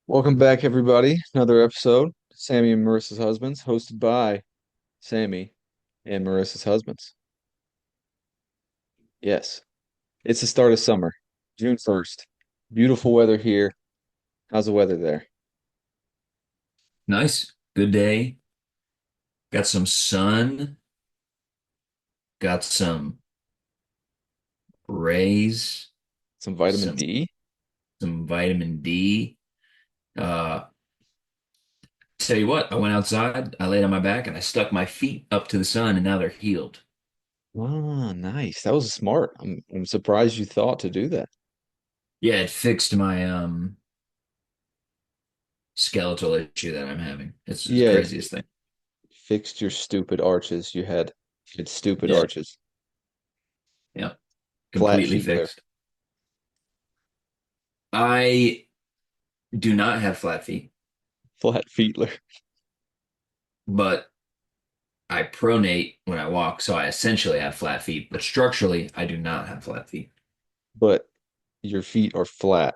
Welcome back, everybody. Another episode, Sammy and Marissa's Husbands, hosted by Sammy and Marissa's Husbands. Yes, it's the start of summer, June 1st. Beautiful weather here. How's the weather there? Nice. Good day. Got some sun. Got some rays. Some vitamin Some D? some vitamin D. Uh, Tell you what, I went outside, I laid on my back, and I stuck my feet up to the sun, and now they're healed. Ah, nice. That was smart. I'm surprised you thought to do that. Yeah, it fixed my skeletal issue that I'm having. It's the Yeah, it craziest thing. fixed your stupid arches. You had stupid Yeah, arches. yeah, Flat completely feetler. fixed. I do not have flat feet, Flat feetler. but I pronate when I walk, so I essentially have flat feet, but structurally, I do not have flat feet. But your feet are flat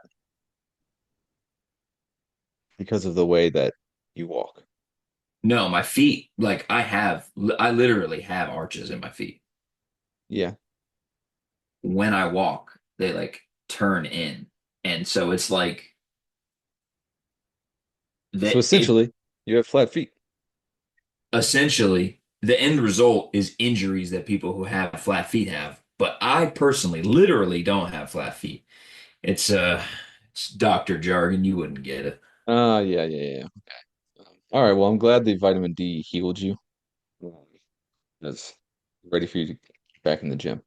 because of the way that you walk. No, my feet, like I literally have arches in my feet. Yeah. When I walk, they like turn in. And so it's like So that it essentially, you have flat feet. essentially the end result is injuries that people who have flat feet have. But I personally literally don't have flat feet. It's it's doctor jargon, you wouldn't get it. Yeah, yeah, yeah. All right. Well, I'm glad the vitamin D healed you. That's ready for you to get back in the gym.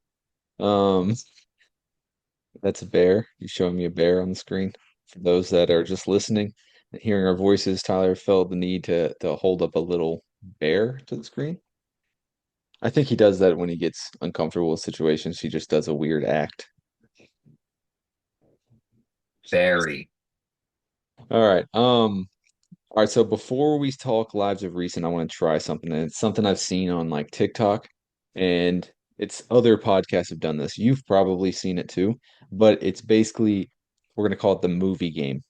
Um, that's a bear. You're showing me a bear on the screen. For those that are just listening and hearing our voices, Tyler felt the need to hold up a little bear to the screen. I think he does that when he gets uncomfortable with situations. He just does a weird act. Very. All right. All right, so before we talk lives of recent, I want to try something, and it's something I've seen on like TikTok, and it's other podcasts have done this. You've probably seen it too, but it's basically we're gonna call it the movie game.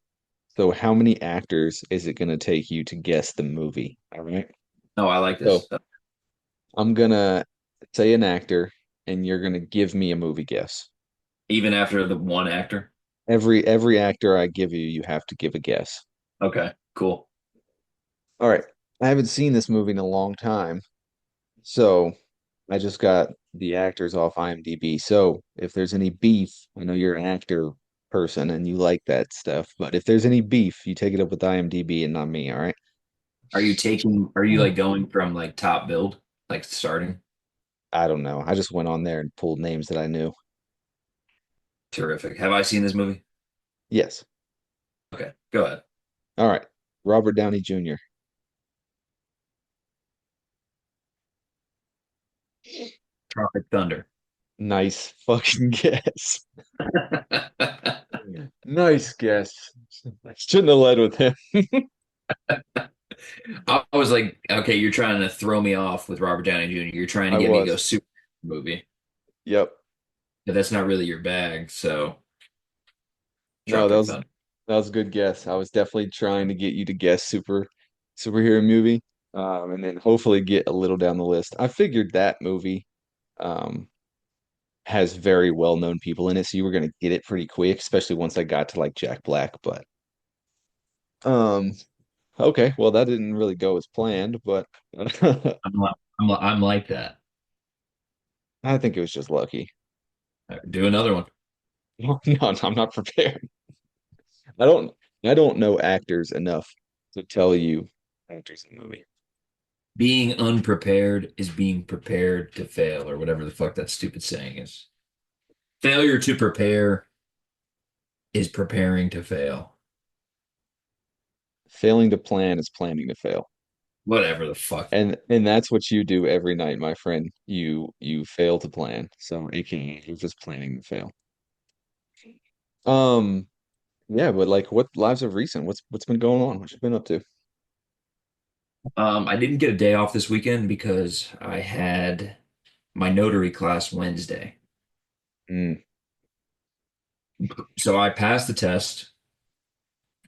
So how many actors is it gonna take you to guess the movie? All right. No, I like So this. I'm gonna say an actor, and you're gonna give me a movie guess. Even after the one actor. Every actor I give you, you have to give a guess. Okay, cool. All right. I haven't seen this movie in a long time. So I just got the actors off IMDb. So if there's any beef, I know you're an actor person and you like that stuff, but if there's any beef, you take it up with IMDb and not me, all right? Are you Hmm. like going from like top build, like starting? I don't know. I just went on there and pulled names that I knew. Terrific. Have I seen this movie? Yes. Okay, go ahead. All right. Robert Downey Jr. Tropic Thunder. Nice fucking guess. Nice guess. I shouldn't have led with him. I was like, okay, you're trying to throw me off with Robert Downey Jr. You're trying to I get me to go was. super movie, Yep. but that's not really your bag. So No, Tropic Thunder. that was a good guess. I was definitely trying to get you to guess superhero movie, and then hopefully get a little down the list. I figured that movie um, has very well-known people in it, so you were gonna get it pretty quick, especially once I got to like Jack Black. But um, okay, well that didn't really go as planned, but I'm like that. I think it was just lucky. Do another one. No, I'm not prepared. I don't I don't know actors enough to tell you actors in the movie. Being unprepared is being prepared to fail, or whatever the fuck that stupid saying is. Failure to prepare is preparing to fail. Failing to plan is planning to fail. Whatever the fuck. And that's what you do every night, my friend. You fail to plan. So AKA you're just planning to fail. Um, yeah, but like what lives of recent? What's been going on? What you been up to? I didn't get a day off this weekend because I had my notary class Wednesday. Mm, So I passed the test.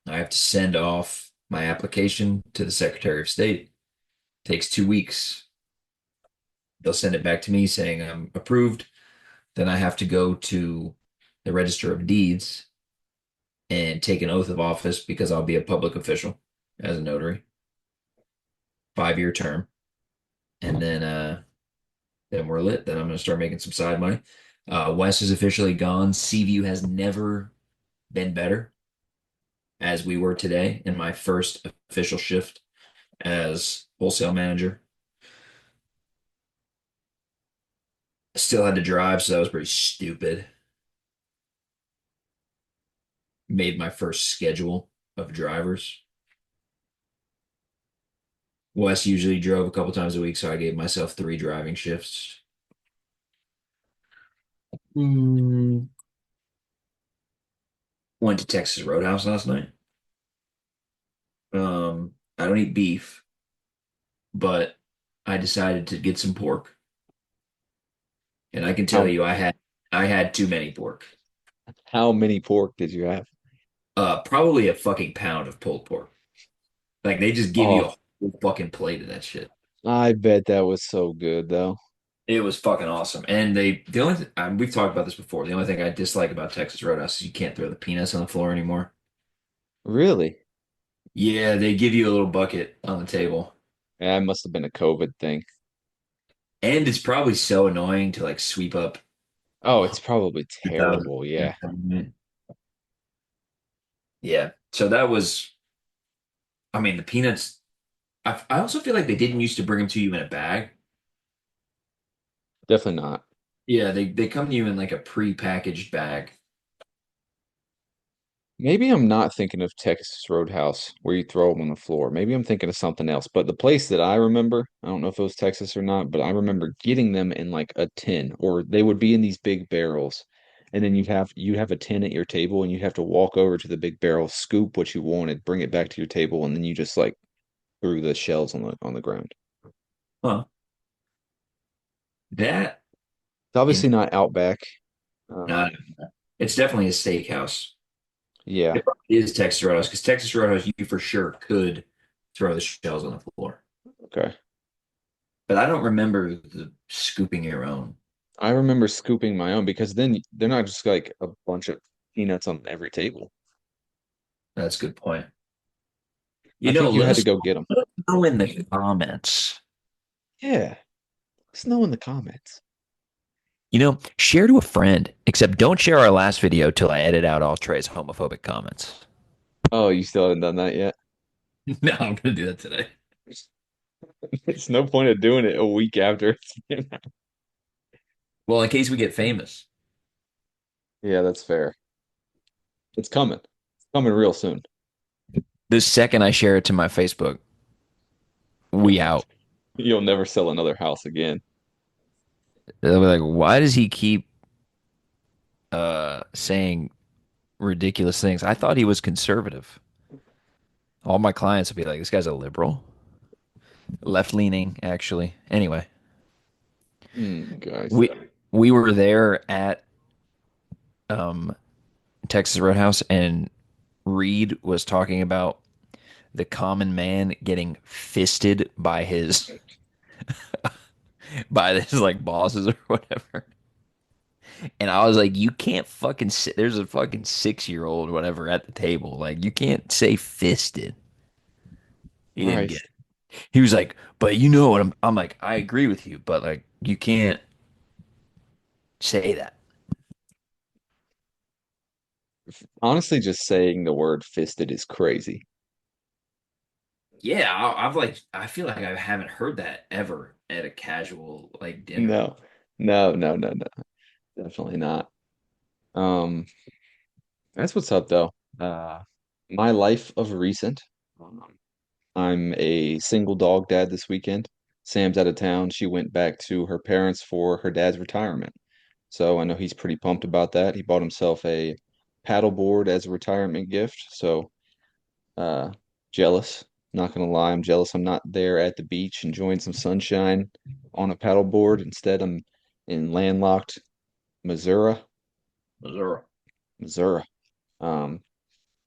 I have to send off my application to the Secretary of State. Takes 2 weeks. They'll send it back to me saying I'm approved. Then I have to go to the Register of Deeds and take an oath of office because I'll be a public official as a notary, 5-year term. And then we're lit. Then I'm gonna start making some side money. Wes is officially gone. Seaview has never been better as we were today in my first official shift as wholesale manager. Still had to drive, so that was pretty stupid. Made my first schedule of drivers. Wes usually drove a couple times a week, so I gave myself 3 driving shifts. Mm. Went to Texas Roadhouse last night. I don't eat beef, but I decided to get some pork, and I can tell How you, I had too many pork. how many pork did you have? Probably a fucking pound of pulled pork. Like they just give you Oh, a whole fucking plate of that shit. I bet that was so good though. It was fucking awesome. And the only we've talked about this before. The only thing I dislike about Texas Roadhouse is you can't throw the peanuts on the floor anymore. Really? Yeah, they give you a little bucket on the table. Yeah, it must have been a COVID thing. And it's probably so annoying to like sweep up Oh, it's probably 100,000. terrible. Yeah, Yeah. So that was, I mean, the peanuts. I also feel like they didn't used to bring them to you in a bag. definitely not. Yeah, they come to you in like a pre-packaged bag. Maybe I'm not thinking of Texas Roadhouse where you throw them on the floor. Maybe I'm thinking of something else. But the place that I remember, I don't know if it was Texas or not, but I remember getting them in like a tin, or they would be in these big barrels. And then you have a tin at your table and you have to walk over to the big barrel, scoop what you wanted, bring it back to your table, and then you just like threw the shells on the ground. Huh. That It's in obviously not Outback. not Um, it's definitely a steakhouse. yeah, It probably is Texas Roadhouse because Texas Roadhouse you for sure could throw the shells on the floor. okay. But I don't remember the scooping your own. I remember scooping my own because then they're not just like a bunch of peanuts on every table. That's a good point. I think you Let had to us go get them. know in the comments. Yeah, let us know in the comments. Share to a friend, except don't share our last video till I edit out all Trey's homophobic comments. Oh, you still haven't done that yet? No, I'm gonna do that today. There's no point of doing it a week after Well, in case we get famous. Yeah, that's fair. It's coming. It's coming real soon. The second I share it to my Facebook, we You'll out. you'll never sell another house again. They'll be like, why does he keep saying ridiculous things? I thought he was conservative. All my clients will be like, this guy's a liberal, left leaning, actually. Anyway, Guys. we were there at um, Texas Roadhouse, and Reed was talking about the common man getting fisted by his like bosses or whatever. And I was like, you can't fucking sit. There's a fucking 6-year-old whatever at the table. Like you can't say fisted. He All didn't right. get it. He was like, but you know what? I'm like, I agree with you, but like you can't say that. Honestly, just saying the word fisted is crazy. Yeah, I've like I feel like I haven't heard that ever at a casual like dinner. No, no, no, no, no. Definitely not. Um, that's what's up though. Uh, my life of recent. Um, I'm a single dog dad this weekend. Sam's out of town. She went back to her parents for her dad's retirement. So I know he's pretty pumped about that. He bought himself a paddleboard as a retirement gift. So uh jealous. Not gonna lie, I'm jealous I'm not there at the beach enjoying some sunshine on a paddleboard. Instead, I'm in landlocked Missouri. Missouri. Missouri. Um,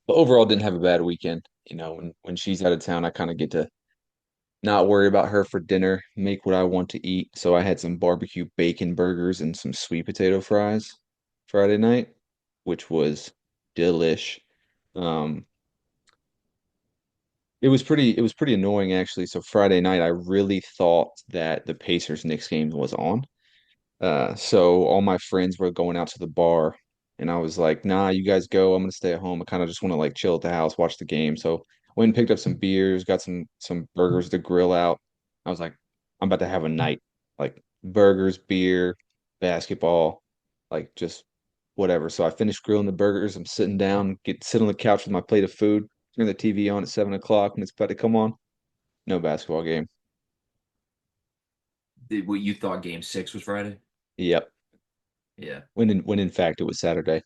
But overall, didn't have a bad weekend. When she's out of town, I kind of get to not worry about her for dinner, make what I want to eat. So I had some barbecue bacon burgers and some sweet potato fries Friday night, which was delish. Um, it was pretty annoying actually. So Friday night, I really thought that the Pacers Knicks game was on. So all my friends were going out to the bar, and I was like, "Nah, you guys go. I'm gonna stay at home. I kind of just want to like chill at the house, watch the game." So went and picked up some beers, got some burgers to grill out. I was like, "I'm about to have a night, like burgers, beer, basketball, like just whatever." So I finished grilling the burgers. I'm sitting down, sit on the couch with my plate of food, turn the TV on at 7 o'clock, and it's about to come on. No basketball game. What you thought game six was Friday? Yep. Yeah. When in fact it was Saturday.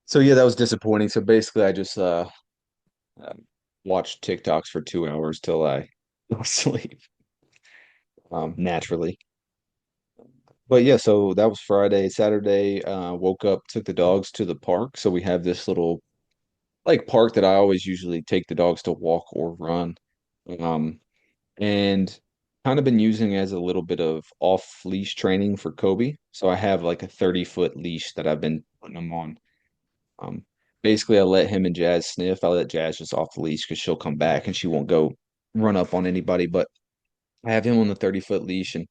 So yeah, that was disappointing. So basically, I just um, watched TikToks for 2 hours till I fell asleep, naturally. But yeah, so that was Friday. Saturday, woke up, took the dogs to the park. So we have this little like park that I always usually take the dogs to walk or run, um, and kind of been using as a little bit of off leash training for Kobe. So I have like a 30-foot leash that I've been putting them on. Um, Basically, I let him and Jazz sniff. I let Jazz just off the leash because she'll come back and she won't go run up on anybody. But I have him on the 30-foot leash, and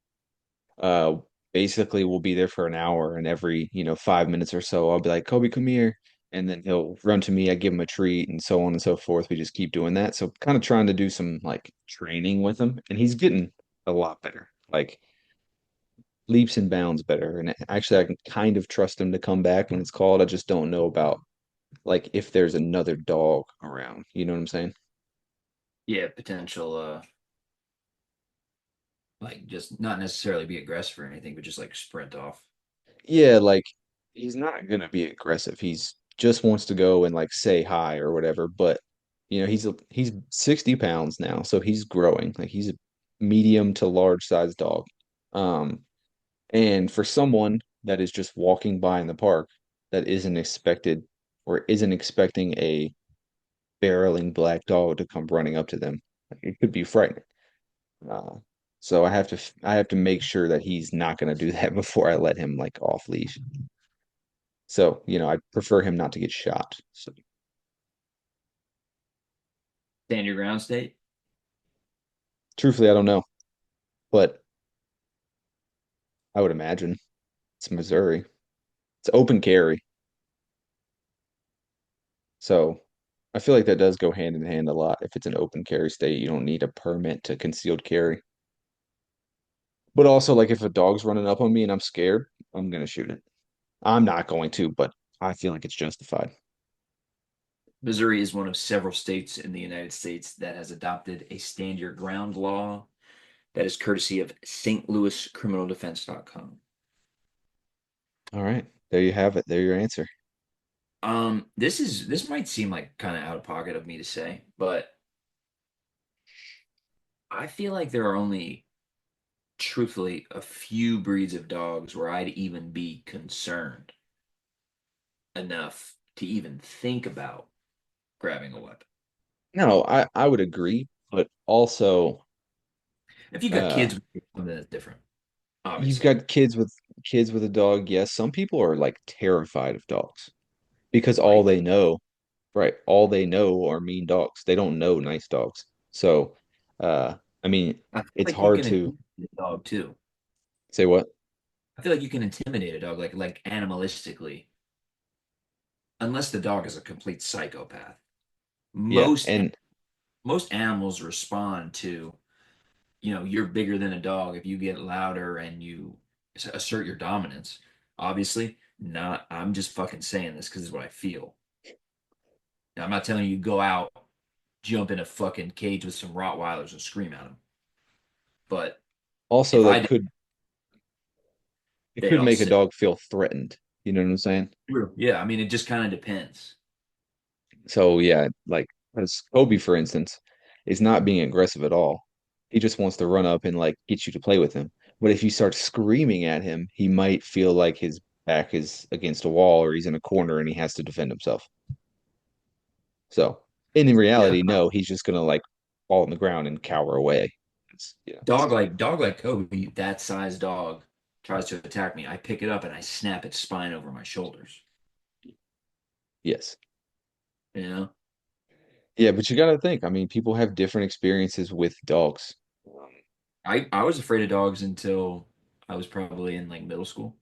uh, basically we'll be there for an hour. And every 5 minutes or so, I'll be like, Kobe, come here, and then he'll run to me. I give him a treat, and so on and so forth. We just keep doing that. So kind of trying to do some like training with him, and he's getting a lot better. Like leaps and bounds better. And actually, I can kind of trust him to come back when it's called. I just don't know about like if there's another dog around. You know what I'm saying? Yeah, potential like just not necessarily be aggressive or anything, but just like sprint off. Yeah, like he's not gonna be aggressive. He's just wants to go and like say hi or whatever. But he's 60 pounds now, so he's growing. Like he's a medium to large size dog. Um, and for someone that is just walking by in the park that isn't expected or isn't expecting a barreling black dog to come running up to them, like, it could be frightening. Uh, so I have to make sure that he's not going to do that before I let him like off leash. So, I prefer him not to get shot. So, Stand your ground state. truthfully, I don't know, but I would imagine it's Missouri. It's open carry. So, I feel like that does go hand in hand a lot. If it's an open carry state, you don't need a permit to concealed carry. But also, like if a dog's running up on me and I'm scared, I'm gonna shoot it. I'm not going to, but I feel like it's justified. Missouri is one of several states in the United States that has adopted a stand your ground law that is courtesy of stlouiscriminaldefense.com. All right, there you have it. There your answer. This might seem like kind of out of pocket of me to say, but I feel like there are only truthfully a few breeds of dogs where I'd even be concerned enough to even think about grabbing a weapon. No, I would agree, but also If you got uh kids, then that's different, you've obviously. got kids with a dog. Yes, some people are like terrified of dogs because Right. all they know are mean dogs. They don't know nice dogs. So, I mean, I feel it's like you hard can to intimidate a dog too. say what. I feel like you can intimidate a dog like animalistically, unless the dog is a complete psychopath. Yeah, Most and most animals respond to, you're bigger than a dog if you get louder and you assert your dominance. Obviously, not. I'm just fucking saying this because it's what I feel. Now, I'm not telling you go out, jump in a fucking cage with some Rottweilers and scream at them. But also if I that did, it they'd could all make a sit. dog feel threatened. You know what I'm saying? True. Yeah, I mean, it just kind of depends. So yeah, like as Kobe, for instance, is not being aggressive at all. He just wants to run up and like get you to play with him. But if you start screaming at him, he might feel like his back is against a wall or he's in a corner and he has to defend himself. So, in Yeah. reality, no, he's just gonna like fall on the ground and cower away. Dog like Kobe, that size dog tries to attack me. I pick it up and I snap its spine over my shoulders. Yes. You know? Yeah, but you got to think. I mean, people have different experiences with dogs. I was afraid of dogs until I was probably in like middle school.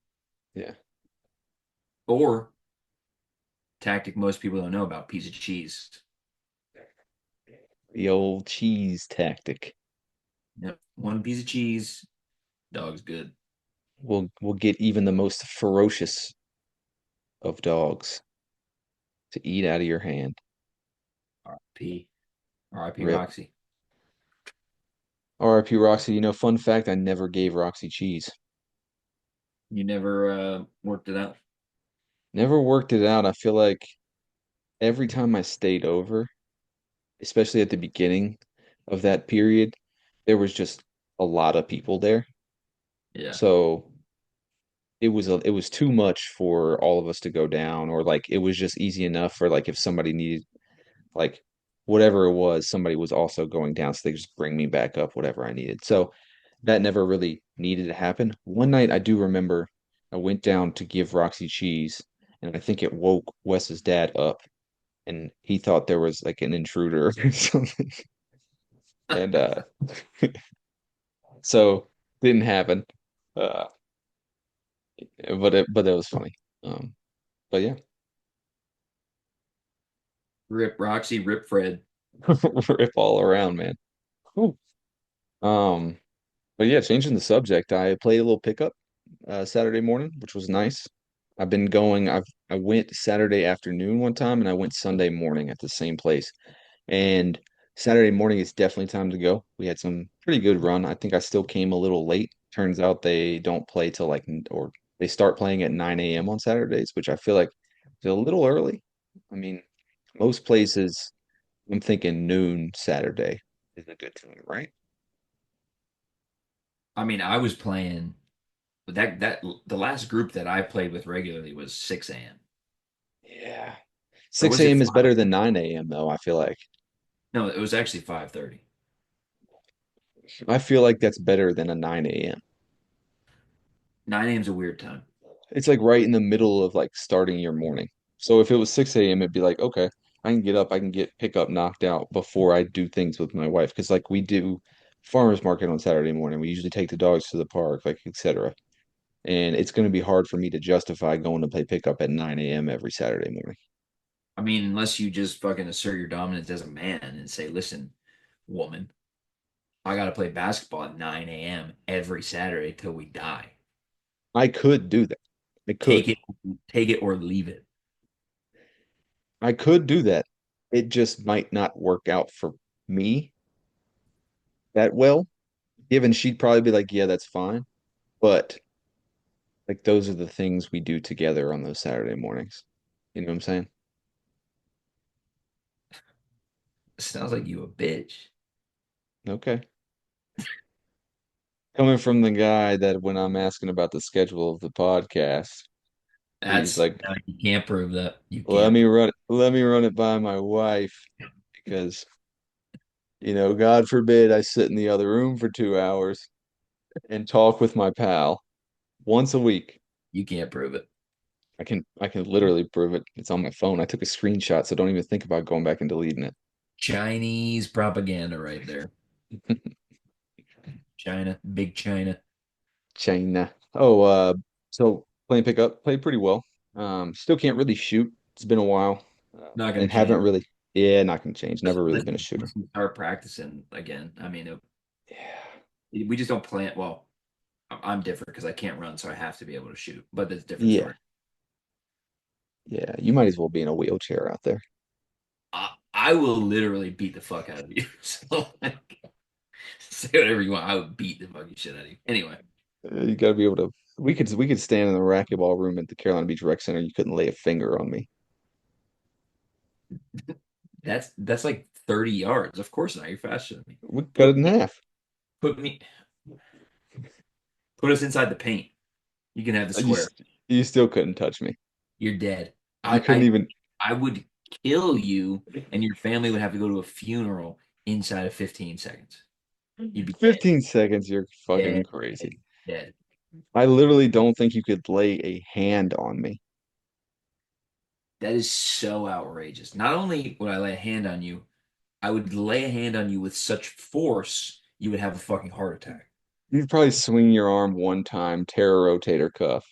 Yeah, Or tactic most people don't know about, piece of cheese. the old cheese tactic. Yep. One piece of cheese, dog's good. Will get even the most ferocious of dogs to eat out of your hand. R.I.P. R.I.P. Rip. Roxy. R.I.P. Roxy. You know, fun fact, I never gave Roxy cheese. You never worked it out? Never worked it out. I feel like every time I stayed over, especially at the beginning of that period, there was just a lot of people there. Yeah. So it was too much for all of us to go down, or like it was just easy enough for like if somebody needed like whatever it was, somebody was also going down, so they just bring me back up whatever I needed. So that never really needed to happen. One night I do remember I went down to give Roxy cheese, and I think it woke Wes's dad up, and he thought there was like an intruder or something. And so didn't happen. Uh but it was funny. But yeah, Rip Roxy, rip Fred. rip all around, man. Cool. Um, but yeah, changing the subject, I played a little pickup Saturday morning, which was nice. I went Saturday afternoon one time and I went Sunday morning at the same place. And Saturday morning is definitely time to go. We had some pretty good run. I think I still came a little late. Turns out they don't play till or they start playing at 9 a.m. on Saturdays, which I feel like is a little early. I mean, most places, I'm thinking noon Saturday is a good time, right? I mean, I was playing that the last group that I played with regularly was 6 a.m. Yeah. Or 6 was it a.m. is better than 5:30? 9 a.m. though, I feel like. No, it was actually 5:30. I feel like that's better than a 9 a.m. 9 a.m. is a weird time. It's like right in the middle of like starting your morning. So if it was 6 a.m., it'd be like, okay, I can get up, I can get pick up knocked out before I do things with my wife. Because like we do farmers market on Saturday morning. We usually take the dogs to the park, like etc. And it's going to be hard for me to justify going to play pickup at 9 a.m. every Saturday morning. I mean, unless you just fucking assert your dominance as a man and say, listen, woman, I got to play basketball at 9 a.m. every Saturday till we die. I could do that. I Take could. it, take it or leave it. I could do that. It just might not work out for me that well, given she'd probably be like, yeah, that's fine. But like those are the things we do together on those Saturday mornings. You know what I'm saying? Sounds like you a bitch. Okay. Coming from the guy that when I'm asking about the schedule of the podcast, he's That's like, no, you can't prove that. You can't prove. let me run it by my wife because, God forbid I sit in the other room for 2 hours and talk with my pal once a week. You can't prove it. I can literally prove it. It's on my phone. I took a screenshot, so don't even think about going back and deleting it. Chinese propaganda right there. China, big China. China. Oh, so playing pickup, played pretty well. Still can't really shoot. It's been a while, Not gonna and haven't change. really. Yeah, not gonna change. Never really been a Listen, shooter. once we start practicing again, I mean, Yeah, we just don't plan. Well, I'm different because I can't run, so I have to be able to shoot. But that's a different yeah, story. yeah. You might as well be in a wheelchair out there. I will literally beat the fuck out of you. So like, say whatever you want. I would beat the fucking shit out of you. Anyway, You got to be able to. We could stand in the racquetball room at the Carolina Beach Rec Center. You couldn't lay a finger on me. that's like 30 yards. Of course not. You're faster than me. We cut it Put in me, half. put me, put us inside the paint. You can have the You square. you still couldn't touch me. You're dead. You I couldn't I even. I would kill you, and your family would have to go to a funeral inside of 15 seconds. You'd be dead, 15 seconds, you're fucking dead, crazy. dead, dead. I literally don't think you could lay a hand on me. That is so outrageous. Not only would I lay a hand on you, I would lay a hand on you with such force you would have a fucking heart attack. You'd probably swing your arm one time, tear a rotator cuff.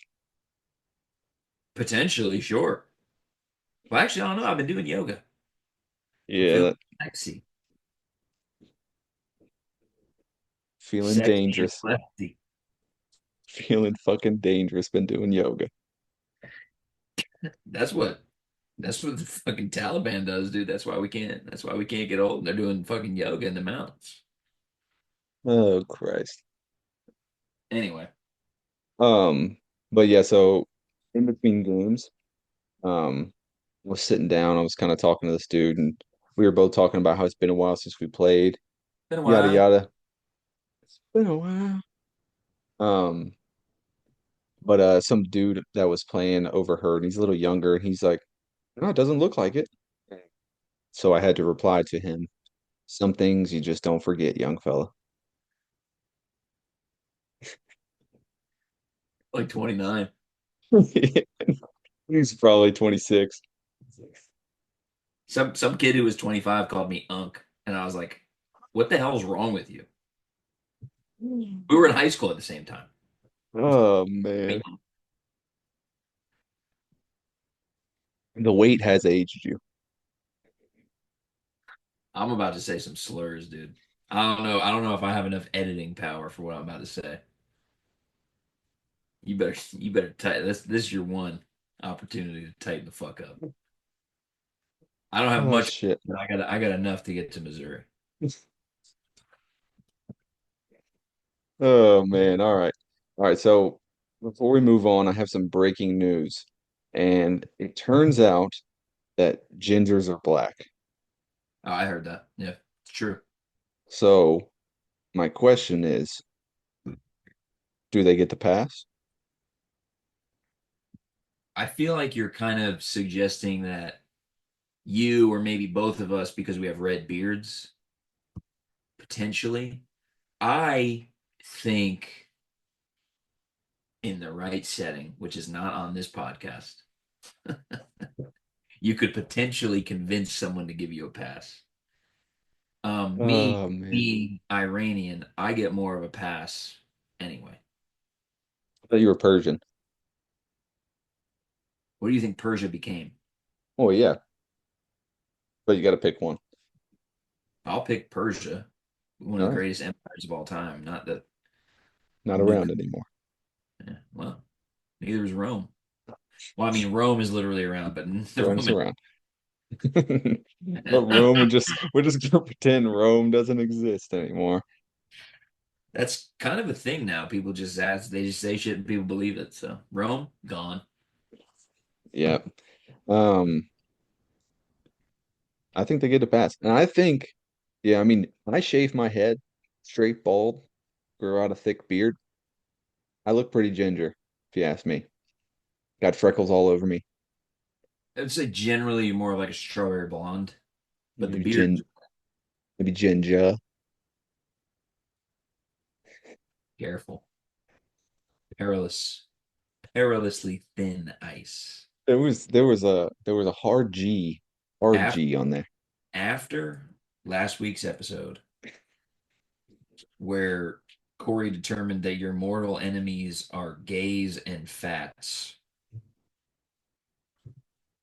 Potentially, sure. Well, actually, I don't know. I've been doing yoga. I'm Yeah, feeling that- sexy, feeling sexy and dangerous. lefty. Feeling fucking dangerous. Been doing yoga. That's what that's what the fucking Taliban does, dude. That's why we can't get old. They're doing fucking yoga in the mountains. Oh, Christ. Anyway, Um, but yeah, so in between games, um, I was sitting down, I was kind of talking to this dude, and we were both talking about how it's been a while since we played, been a yada while. yada. It's been a while. Um, but some dude that was playing overheard, he's a little younger, and he's like, no, it doesn't look like it. So I had to reply to him, some things you just don't forget, young fella. Like 29. He's probably 26. Some kid who was 25 called me Unk, and I was like, "What the hell's wrong with you?" We were in high school at the same time. Oh I man. The weight has aged you. I'm about to say some slurs, dude. I don't know. I don't know if I have enough editing power for what I'm about to say. You better tighten this is your one opportunity to tighten the fuck up. I don't have Oh much, shit. but I got enough to get to Missouri. Oh man. All right. All right. So before we move on, I have some breaking news. And it turns out that gingers are black. Oh, I heard that. Yeah, it's true. So my question is, do they get the pass? I feel like you're kind of suggesting that you or maybe both of us, because we have red beards, potentially. I think in the right setting, which is not on this podcast, you could potentially convince someone to give you a pass. Me Oh man. being Iranian, I get more of a pass anyway. I thought you were Persian. What do you think Persia became? Oh yeah, but you got to pick one. I'll pick Persia, one of All the right. greatest empires of all time. Not the Not nuke. around anymore. Yeah, well, neither is Rome. Well, I mean, Rome is literally around, but the Rome's Roman. around. But Rome, we're just gonna pretend Rome doesn't exist anymore. That's kind of a thing now. People just ask, they just say shit and people believe it. So Rome, gone. Yeah. Um, I think they get a pass. And I think, yeah, I mean, when I shave my head straight bald, grow out a thick beard, I look pretty ginger, if you ask me. Got freckles all over me. I'd say generally you're more like a strawberry blonde, but the Maybe beard, maybe ginger. careful, perilous, perilously thin ice. There was a hard After, G on there. after last week's episode, where Corey determined that your mortal enemies are gays and fats,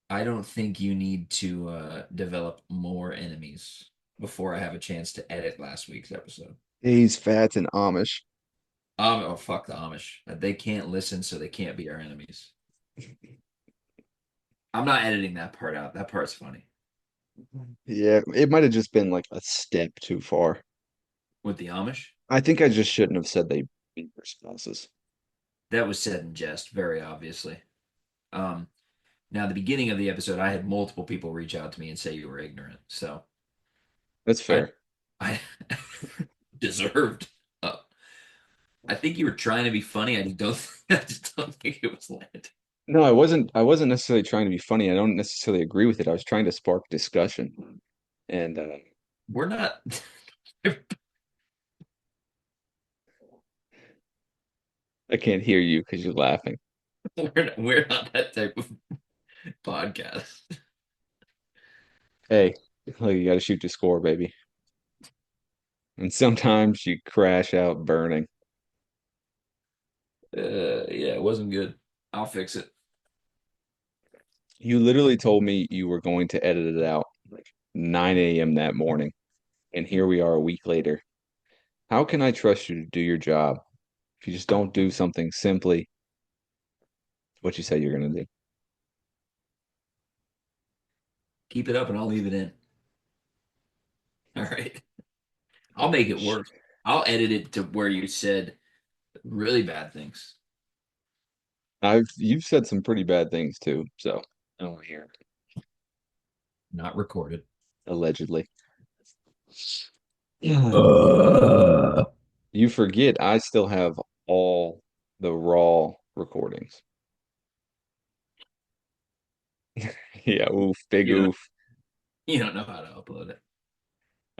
I don't think you need to develop more enemies before I have a chance to edit last week's episode. He's fats and Amish. Oh, fuck the Amish. They can't listen, so they can't be our enemies. I'm not editing that part out. That part's funny. Yeah, it might have just been like a step too far. With the Amish, I think I just shouldn't have said they beat their spouses. that was said in jest, very obviously. Um, Now, the beginning of the episode, I had multiple people reach out to me and say you were ignorant. So That's I, fair. I deserved. I think you were trying to be funny. I just don't think it was landing. No, I wasn't necessarily trying to be funny. I don't necessarily agree with it. I was trying to spark discussion. And We're not I can't hear you because you're laughing. we're not that type of podcast. Hey, look, you got to shoot to score, baby. And sometimes you crash out burning. Yeah, it wasn't good. I'll fix it. You literally told me you were going to edit it out like 9 a.m. that morning, and here we are a week later. How can I trust you to do your job if you just don't do something simply what you say you're going to do? Keep it up and I'll leave it in. All right. I'll make it worse. I'll edit it to where you said really bad things. You've said some pretty bad things too, so I don't hear it. Not recorded. Allegedly. Yeah. Uh, You forget I still have all the raw recordings. Yeah, oof, big you don't oof. you don't know how to upload it.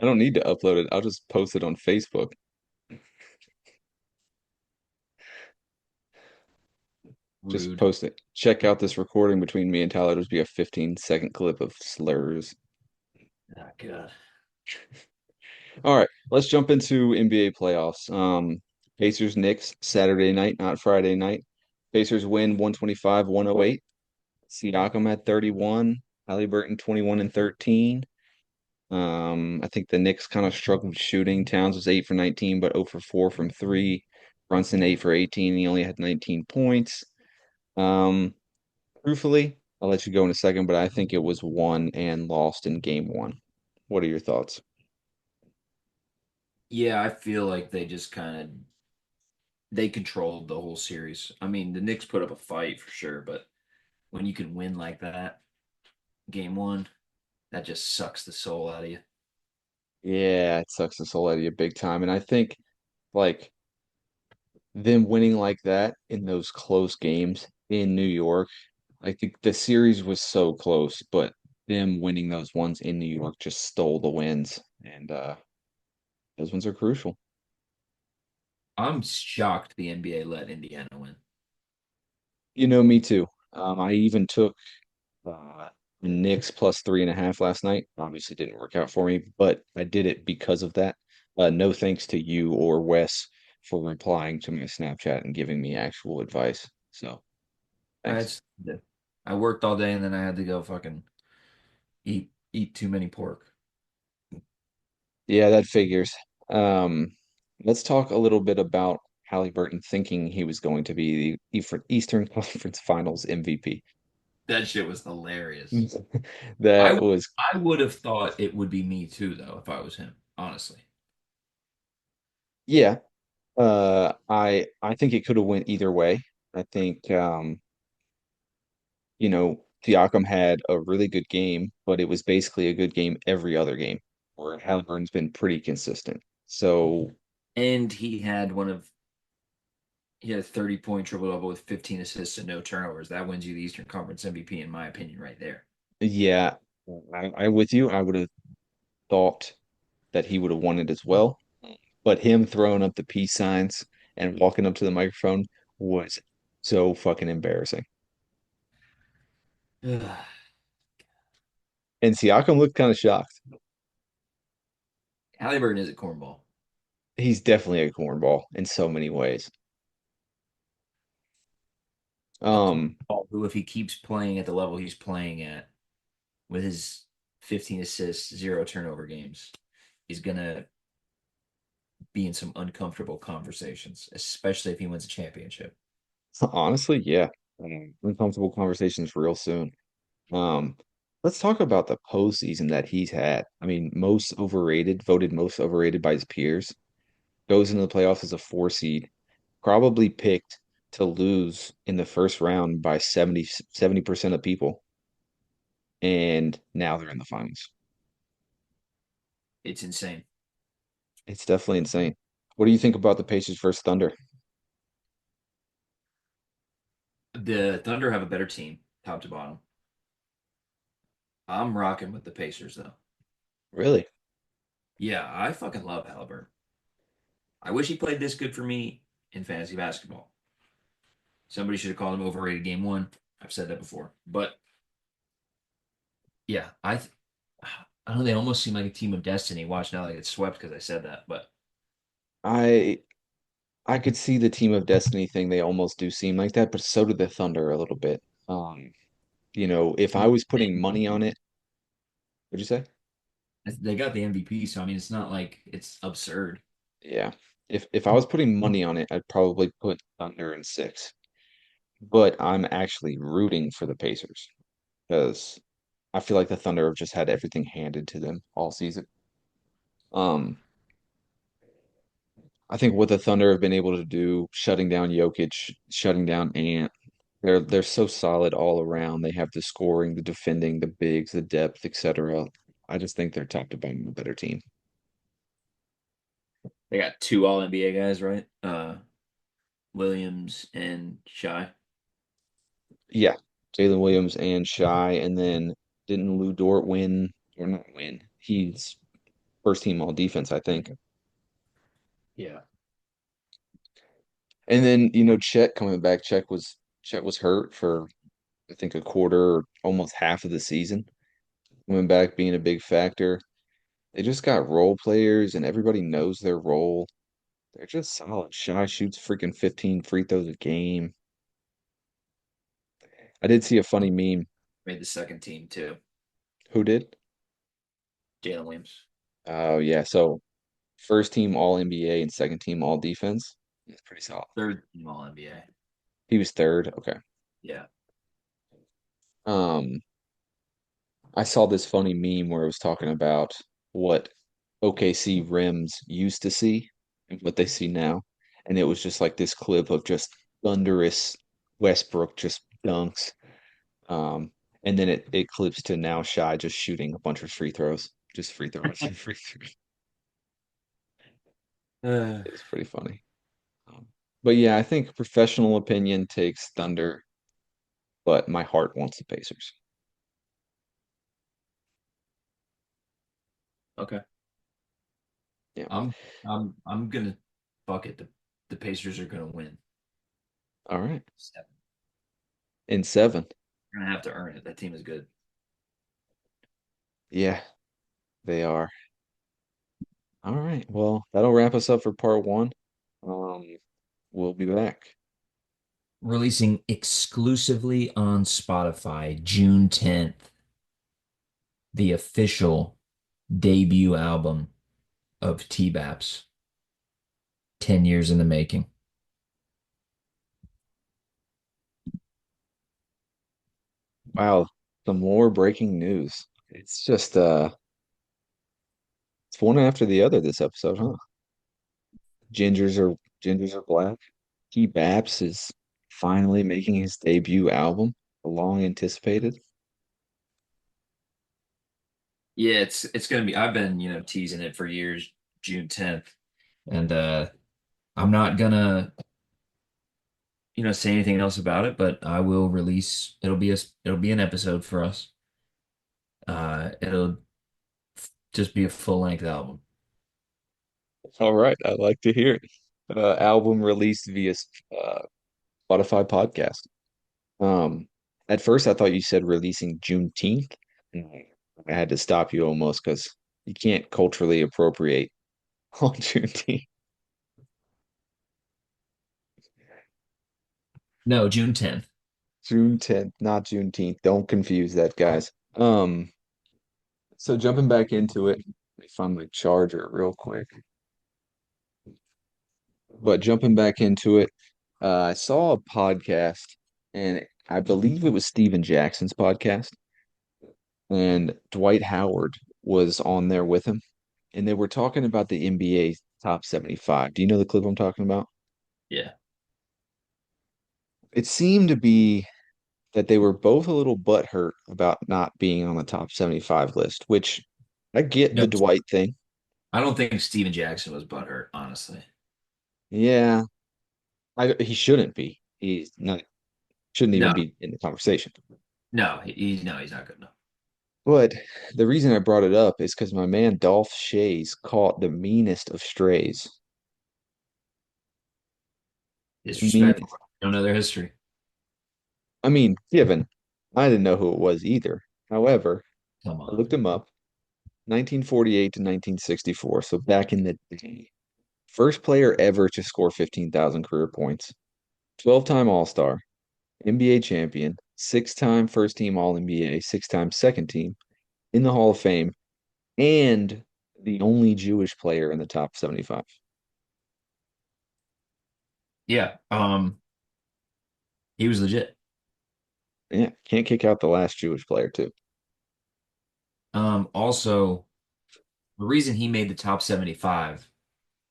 I don't need to upload it. I'll just post it on Facebook. Just Rude. post it. Check out this recording between me and Tyler. There's be a 15-second clip of slurs. Oh, God. All right, let's jump into NBA playoffs. Pacers Knicks Saturday night, not Friday night. Pacers win 125-108. Siakam had 31, Halliburton 21 and 13. I think the Knicks kind of struggled shooting. Towns was 8 for 19, but 0 for 4 from three. Brunson 8 for 18. He only had 19 points. Um, Truthfully, I'll let you go in a second, but I think it was won and lost in game one. What are your thoughts? Yeah, I feel like they just kind of they controlled the whole series. I mean, the Knicks put up a fight for sure, but when you can win like that, game one, that just sucks the soul out of you. Yeah, it sucks the soul out of you big time. And I think like them winning like that in those close games in New York, I think the series was so close, but them winning those ones in New York just stole the wins. And those ones are crucial. I'm shocked the NBA let Indiana win. You know, me too. I even took Knicks plus 3.5 last night. Obviously didn't work out for me, but I did it because of that. No thanks to you or Wes for replying to my Snapchat and giving me actual advice. So thanks. I worked all day and then I had to go fucking eat too many pork. Yeah, that figures. Um, let's talk a little bit about Halliburton thinking he was going to be the Eastern Conference Finals MVP. That shit was hilarious. That was, I would have thought it would be me too though if I was him, honestly. yeah. I think it could have went either way. I think Siakam had a really good game, but it was basically a good game every other game, where Halliburton's been pretty consistent. So And he had a 30-point triple double with 15 assists and no turnovers. That wins you the Eastern Conference MVP in my opinion right there. yeah, I with you. I would have thought that he would have won it as well, but him throwing up the peace signs and walking up to the microphone was so fucking embarrassing. And Siakam looked kind of shocked. Halliburton is a cornball. He's definitely a cornball in so many ways. A Um, cornball who, if he keeps playing at the level he's playing at with his 15 assists, zero turnover games, he's gonna be in some uncomfortable conversations, especially if he wins a championship. Honestly, yeah. Uncomfortable conversations real soon. Um, let's talk about the postseason that he's had. I mean, most overrated, voted most overrated by his peers, goes into the playoffs as a 4 seed, probably picked to lose in the first round by 70% of people, and now they're in the finals. It's insane. It's definitely insane. What do you think about the Pacers versus Thunder? The Thunder have a better team, top to bottom. I'm rocking with the Pacers though. Really? Yeah, I fucking love Halliburton. I wish he played this good for me in fantasy basketball. Somebody should have called him overrated game one. I've said that before. But yeah, I don't know, they almost seem like a team of destiny. Watch now, they get swept because I said that. But I I could see the team of destiny thing. They almost do seem like that, but so do the Thunder a little bit. If I was putting money on it, what'd you say? they got the MVP, so I mean, it's not like it's absurd. Yeah. If I was putting money on it, I'd probably put Thunder in six. But I'm actually rooting for the Pacers because I feel like the Thunder have just had everything handed to them all season. Um, I think what the Thunder have been able to do, shutting down Jokic, shutting down Ant, they're so solid all around. They have the scoring, the defending, the bigs, the depth, etc. I just think they're top to bottom a better team. They got two All NBA guys, right? Williams and Shy. Yeah, Jalen Williams and Shy, and then didn't Lou Dort win or not win? He's first team all defense, I think. Yeah. And then, Chet coming back. Chet was hurt for I think a quarter or almost half of the season. Coming back being a big factor. They just got role players and everybody knows their role. They're just solid. Shy shoots freaking 15 free throws a game. I did see a funny meme. Made the second team too. Who did? Jalen Williams. Oh yeah. So first team all NBA and second team all defense. That's pretty solid. Third team All NBA. He was third. Okay. Yeah. Um, I saw this funny meme where it was talking about what OKC rims used to see and what they see now. And it was just like this clip of just thunderous Westbrook just dunks. Um, and then it clips to now Shy just shooting a bunch of free throws, just free throws and free throws. Uh, It was pretty funny. Um, but yeah, I think professional opinion takes Thunder, but my heart wants the Pacers. okay. Yeah. I'm I'm gonna fuck it. The Pacers are gonna win. All right. 7. In seven. They're gonna have to earn it. That team is good. Yeah, they are. All right. Well, that'll wrap us up for part one. Um, we'll be back. Releasing exclusively on Spotify June 10th, the official debut album of T-Baps, 10 years in the making. Wow, some more breaking news. It's just it's one after the other this episode, huh? Gingers are Gingers are black. T Baps is finally making his debut album, long anticipated. Yeah, it's gonna be. I've been teasing it for years. June 10th, and I'm not gonna say anything else about it, but I will release. It'll be an episode for us. It'll just be a full length album. All right, I'd like to hear it. Album released via Spotify podcast. Um, at first I thought you said releasing Juneteenth. And I had to stop you almost because you can't culturally appropriate on Juneteenth. No, June 10th. June 10th, not Juneteenth. Don't confuse that, guys. So jumping back into it, let me find my charger real quick. But jumping back into it, I saw a podcast, and I believe it was Steven Jackson's podcast, and Dwight Howard was on there with him, and they were talking about the NBA top 75. Do you know the clip I'm talking about? Yeah. It seemed to be that they were both a little butthurt about not being on the top 75 list, which I get No, the Dwight thing. I don't think Steven Jackson was butthurt, honestly. Yeah, he shouldn't be. He's not. Shouldn't even No, be in the conversation. no, no, he's not good enough. But the reason I brought it up is because my man Dolph Shays caught the meanest of strays. The Disrespectful. meanest. Don't know their history. I mean, given I didn't know who it was either. However, Come I on. looked him up. 1948 to 1964. So back in the day. First player ever to score 15,000 career points. 12-time All-Star, NBA champion, six-time first team All-NBA, six-time second team in the Hall of Fame, and the only Jewish player in the top 75. Yeah. He was legit. Yeah, can't kick out the last Jewish player too. Also, the reason he made the top 75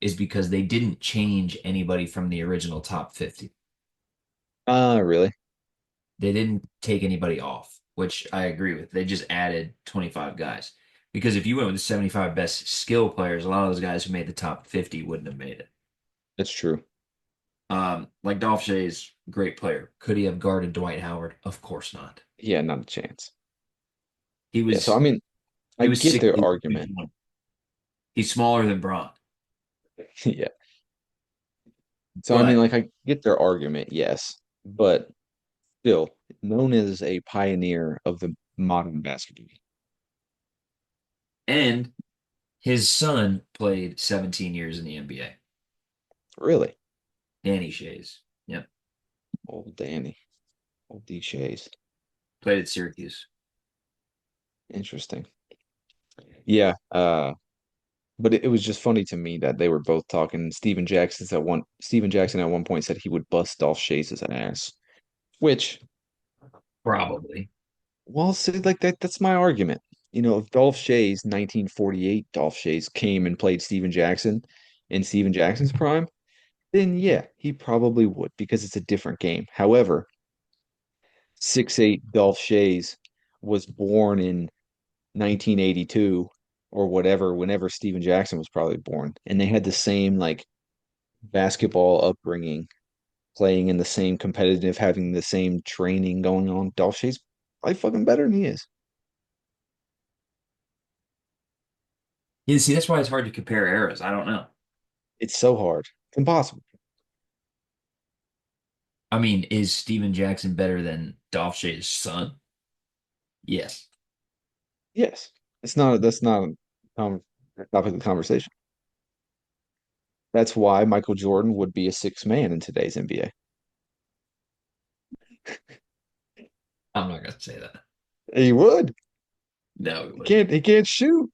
is because they didn't change anybody from the original top 50. Really? They didn't take anybody off, which I agree with. They just added 25 guys. Because if you went with the 75 best skill players, a lot of those guys who made the top 50 wouldn't have made it. That's true. Like Dolph Shays, great player. Could he have guarded Dwight Howard? Of course not. Yeah, not a chance. He Yeah, so I was mean, I he was get their 6'8", argument. 221. He's smaller than Braun, Yeah. So I mean, but like I get their argument, yes, but still known as a pioneer of the modern basketball. and his son played 17 years in the NBA. Really? Danny Shays. Yep. Old Danny, old D Shays. Played at Syracuse. Interesting. Yeah, but it was just funny to me that they were both talking. Steven Jackson at one point said he would bust Dolph Shays' ass, which, Probably. well, see, like that's my argument. If Dolph Shays, 1948 Dolph Shays came and played Steven Jackson in Steven Jackson's prime, then yeah, he probably would because it's a different game. However, 6'8" Dolph Shays was born in 1982 or whatever, whenever Steven Jackson was probably born. And they had the same like basketball upbringing, playing in the same competitive, having the same training going on. Dolph Shays probably fucking better than he is. Yeah, see, that's why it's hard to compare eras. I don't know. It's so hard. It's impossible. I mean, is Steven Jackson better than Dolph Shays' son? Yes. Yes. That's not a topic of conversation. That's why Michael Jordan would be a sixth man in today's NBA. I'm not gonna say that. He would. No, he He wouldn't. can't shoot.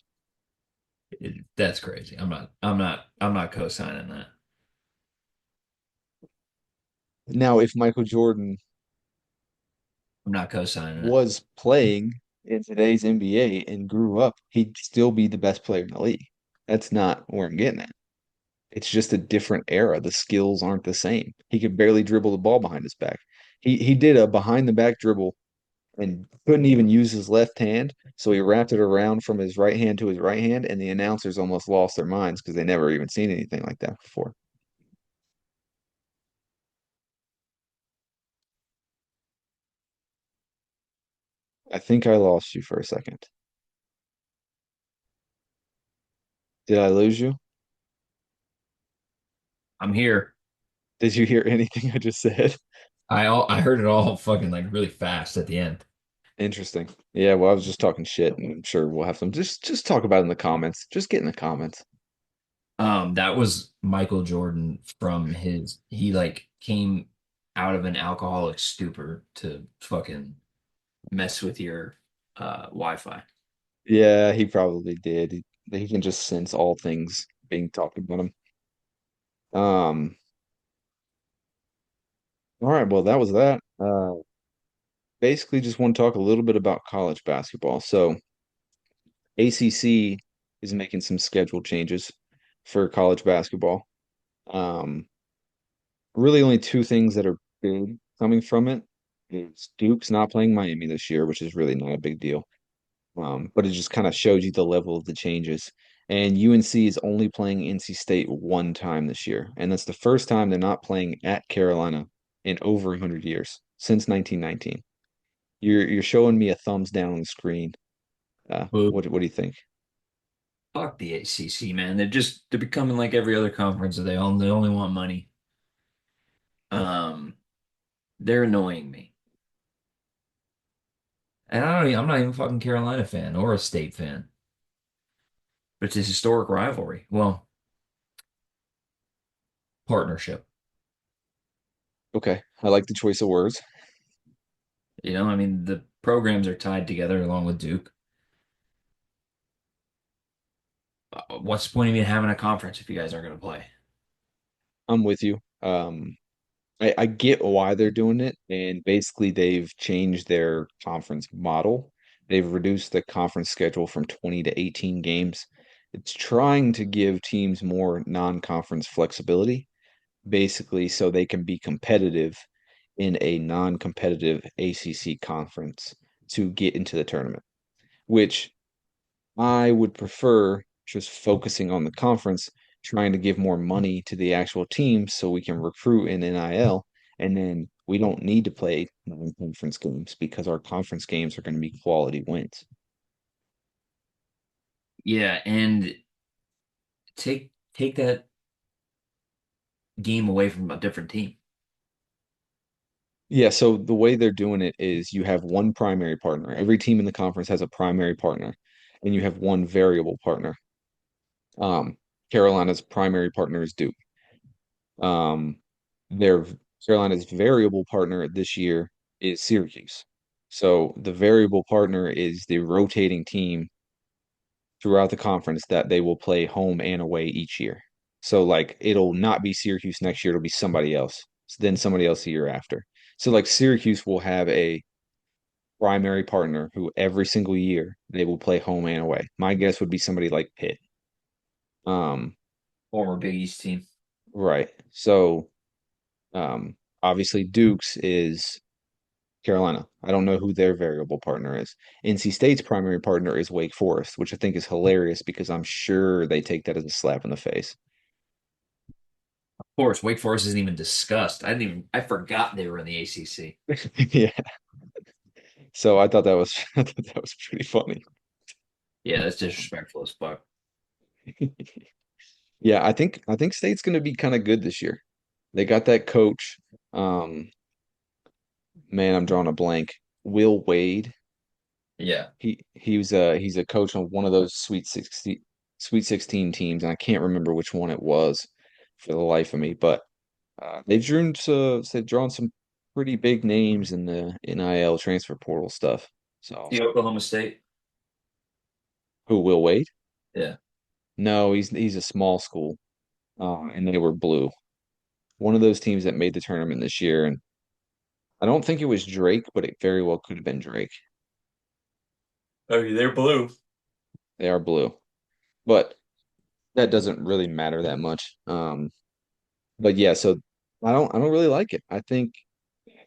That's crazy. I'm not co-signing that. Now, if Michael Jordan I'm not co-signing it. was playing in today's NBA and grew up, he'd still be the best player in the league. That's not where I'm getting at. It's just a different era. The skills aren't the same. He could barely dribble the ball behind his back. He did a behind the back dribble and couldn't even use his left hand, so he wrapped it around from his right hand to his right hand, and the announcers almost lost their minds because they never even seen anything like that before. I think I lost you for a second. Did I lose you? I'm here. Did you hear anything I just said? I heard it all fucking like really fast at the end. Interesting. Yeah, well, I was just talking shit, and I'm sure we'll have some. Just talk about it in the comments. Just get in the comments. That was Michael Jordan from he like came out of an alcoholic stupor to fucking mess with your Wi-Fi. Yeah, he probably did. He can just sense all things being talked about him. Um, all right, well, that was that. Basically, just want to talk a little bit about college basketball. So, ACC is making some schedule changes for college basketball. Um, Really only two things that are big coming from it is Duke's not playing Miami this year, which is really not a big deal. But it just kind of shows you the level of the changes. And UNC is only playing NC State one time this year, and that's the first time they're not playing at Carolina in over 100 years. since 1919. You're showing me a thumbs down on the screen. Well, What do you think? fuck the ACC, man. They're becoming like every other conference. They only want money. Um, they're annoying me. And I'm not even a fucking Carolina fan or a state fan. But it's a historic rivalry. Well, partnership. Okay, I like the choice of words. I mean, the programs are tied together along with Duke. What's the point of even having a conference if you guys aren't going to play? I'm with you. I get why they're doing it, and basically they've changed their conference model. They've reduced the conference schedule from 20 to 18 games. It's trying to give teams more non-conference flexibility, basically, so they can be competitive in a non-competitive ACC conference to get into the tournament, which I would prefer just focusing on the conference, trying to give more money to the actual team so we can recruit in NIL, and then we don't need to play non-conference games because our conference games are going to be quality wins. Yeah, and take that game away from a different team. Yeah, so the way they're doing it is you have one primary partner. Every team in the conference has a primary partner, and you have one variable partner. Um, Carolina's primary partner is Duke. Um, their Carolina's variable partner this year is Syracuse. So the variable partner is the rotating team throughout the conference that they will play home and away each year. So like it'll not be Syracuse next year, it'll be somebody else. Then somebody else the year after. So like Syracuse will have a primary partner who every single year they will play home and away. My guess would be somebody like Pitt. Um, Former Big East team. right. So obviously Duke's is Carolina. I don't know who their variable partner is. NC State's primary partner is Wake Forest, which I think is hilarious because I'm sure they take that as a slap in the face. Of course, Wake Forest isn't even discussed. I forgot they were in the ACC. Yeah. So I thought that was I thought that was pretty funny. Yeah, that's disrespectful as fuck. Yeah, I think State's going to be kind of good this year. They got that coach. Um, man, I'm drawing a blank. Will Wade. Yeah. He's a coach on one of those Sweet 16 teams, and I can't remember which one it was for the life of me. But they've drawn some pretty big names in the NIL transfer portal stuff. So The Oklahoma State. who Will Wade? Yeah. No, he's a small school, and they were blue. One of those teams that made the tournament this year, and I don't think it was Drake, but it very well could have been Drake. Okay, they're blue. They are blue, but that doesn't really matter that much. But yeah, so I don't really like it. I think,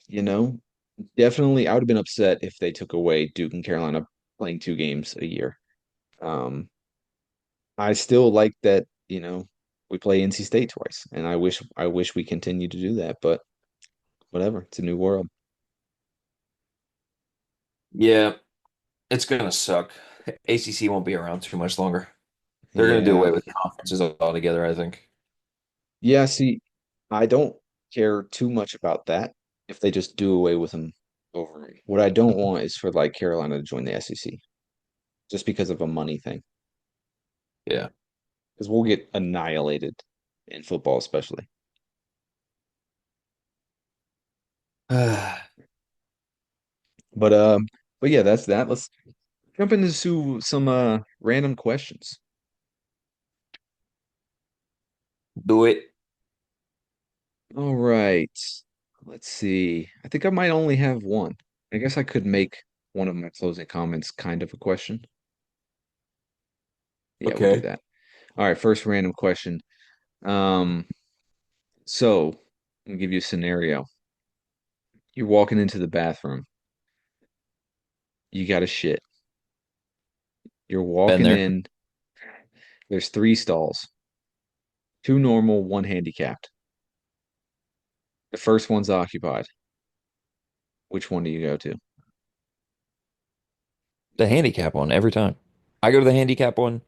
you know, definitely I would have been upset if they took away Duke and Carolina playing 2 games a year. Um, I still like that, we play NC State twice, and I wish we continued to do that, but whatever. It's a new world. Yeah, it's gonna suck. ACC won't be around too much longer. They're gonna do Yeah. away with conferences altogether, I think. Yeah, see, I don't care too much about that if they just do away with them over. What I don't want is for like Carolina to join the SEC just because of a money thing. Yeah. Because we'll get annihilated in football, especially. But but yeah, that's that. Let's jump into some random questions. Do it. All right. Let's see. I think I might only have one. I guess I could make one of my closing comments kind of a question. Yeah, we'll do Okay. that. All right, first random question. Um, so I'm gonna give you a scenario. You're walking into the bathroom. You got a shit. You're Been walking there. in. There's 3 stalls, two normal, one handicapped. The first one's occupied. Which one do you go to? The handicap one every time. I go to the handicap one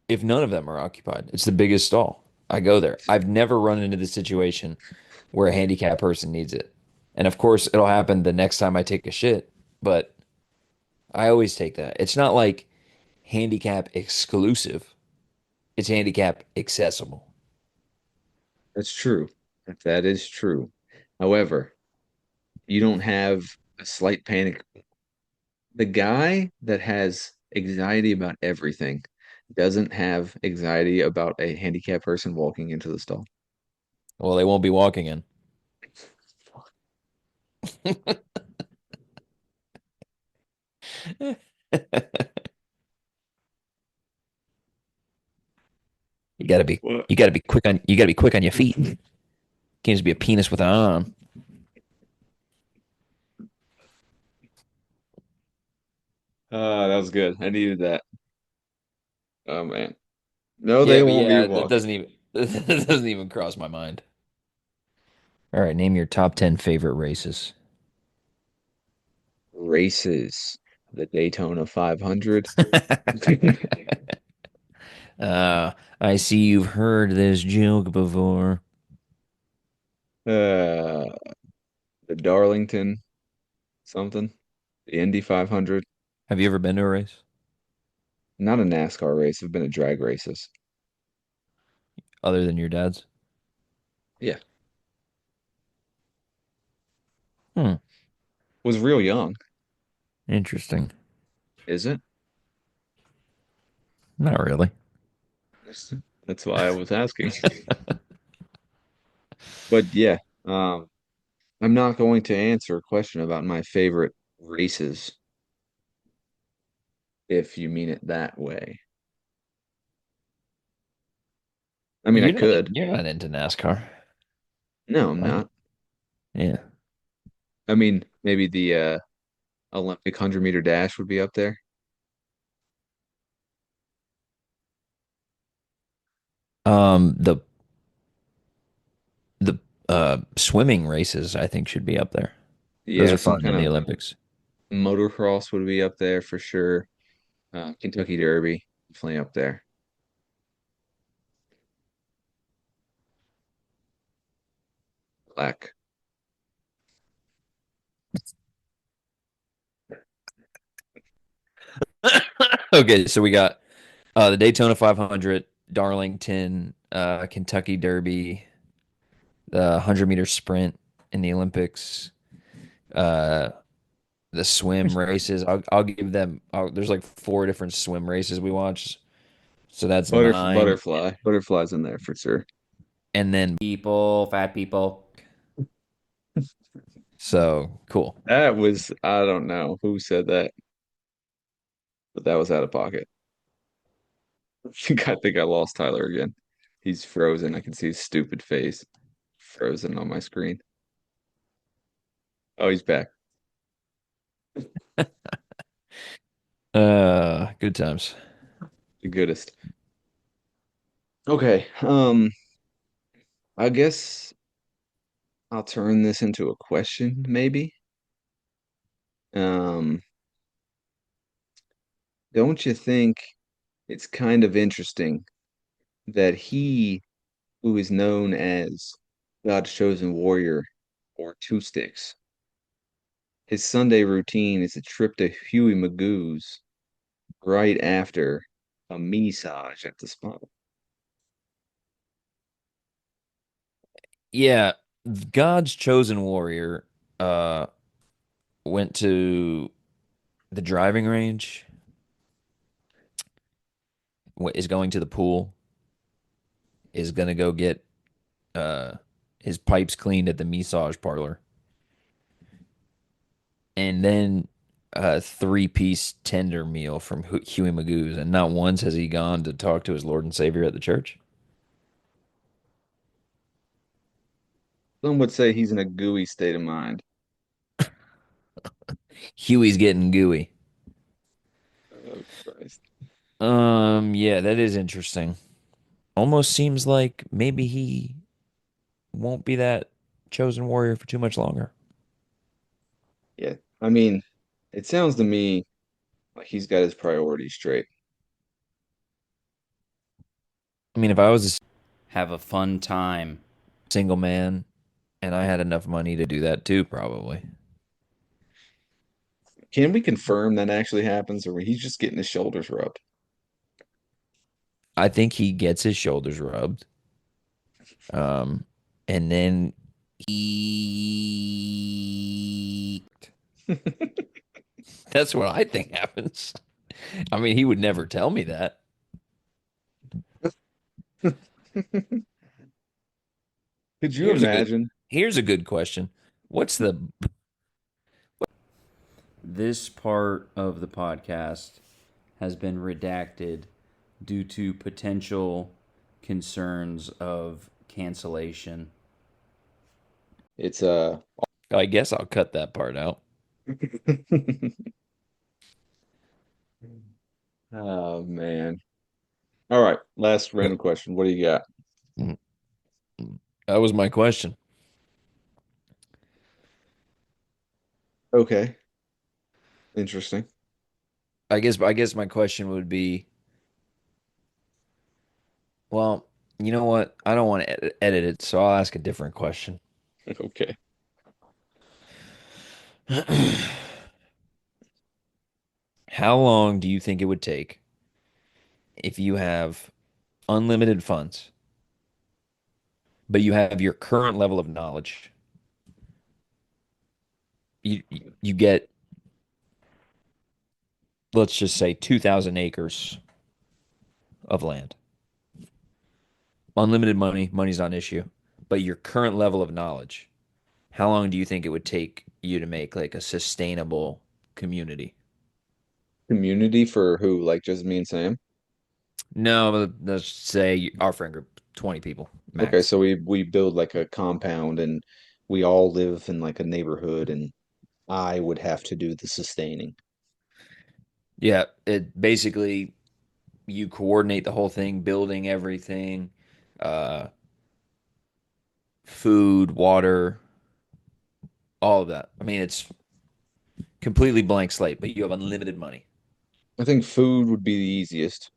if none of them are occupied. It's the biggest stall. I go there. I've never run into the situation where a handicap person needs it. And of course, it'll happen the next time I take a shit, but I always take that. It's not like handicap exclusive, it's handicap accessible. That's true. That is true. However, you don't have a slight panic. The guy that has anxiety about everything doesn't have anxiety about a handicapped person walking into the stall. Well, they won't be walking in. You gotta be What? you gotta be quick on your feet. Can't just be a penis with an arm. That was good. I needed that. Oh man. No, they Yeah, but won't be yeah, that walking. doesn't even that doesn't even cross my mind. All right, name your top 10 favorite races. Races. The Daytona 500. I see you've heard this joke before. Uh, the Darlington something. The Indy 500. Have you ever been to a race Not a NASCAR race. I've been to drag races. other than your dad's? Yeah. Hmm, Was real young. interesting. Is it? Not really. That's why I was asking. But yeah, um, I'm not going to answer a question about my favorite races if you mean it that way. I mean, I could. You're not into NASCAR, No, I'm are you? not. Yeah. I mean, maybe the Olympic 100-meter dash would be up there. The the swimming races I think should be up there. Those Yeah, are some fun kind in the of Olympics. motocross would be up there for sure. Kentucky Derby, definitely up there. Black. Okay, so we got the Daytona 500, Darlington, Kentucky Derby, the 100-meter sprint in the Olympics, uh, the swim races. I'll give them. There's like four different swim races we watched, so that's nine. Butterflies in there for sure. And then people, fat people. So cool. That was, I don't know who said that, but that was out of pocket. I think I lost Tyler again. He's frozen. I can see his stupid face frozen on my screen. Oh, he's back. Good times. The goodest. Okay. I guess I'll turn this into a question, maybe. Um, don't you think it's kind of interesting that he, who is known as God's chosen warrior or Two Sticks, his Sunday routine is a trip to Huey Magoo's right after a massage at the spa. Yeah, God's chosen warrior uh went to the driving range, is going to the pool, is gonna go get uh his pipes cleaned at the massage parlor, and then a three-piece tender meal from Huey Magoo's, and not once has he gone to talk to his Lord and Savior at the church. Some would say he's in a gooey state of mind. Huey's getting gooey. Oh, Christ. Yeah, that is interesting. Almost seems like maybe he won't be that chosen warrior for too much longer. Yeah. I mean, it sounds to me like he's got his priorities straight. I mean, if I was a Have a fun time. single man and I had enough money to do that too, probably. Can we confirm that actually happens, or he's just getting his shoulders rubbed? I think he gets his shoulders rubbed. Um, and then he that's what I think happens. I mean, he would never tell me that. Could you Here's a good imagine? here's a good question. What's the This part of the podcast has been redacted due to potential concerns of cancellation. It's I guess I'll cut that part out. Oh man. All right, last random question. What do you got? Mm, That was my question. Okay, interesting. I guess my question would be, well, you know what? I don't want to edit it, so I'll ask a different question. Okay. How long do you think it would take if you have unlimited funds, but you have your current level of knowledge? You get, let's just say 2,000 acres of land. Unlimited money, money's not an issue, but your current level of knowledge. How long do you think it would take you to make like a sustainable community? Community for who? Like just me and Sam? No, but let's say our friend group, 20 people Okay, max. so we build like a compound and we all live in like a neighborhood and I would have to do the sustaining. Yeah, it basically you coordinate the whole thing, building everything, uh, food, water, all of that. I mean, it's completely blank slate, but you have unlimited money. I think food would be the easiest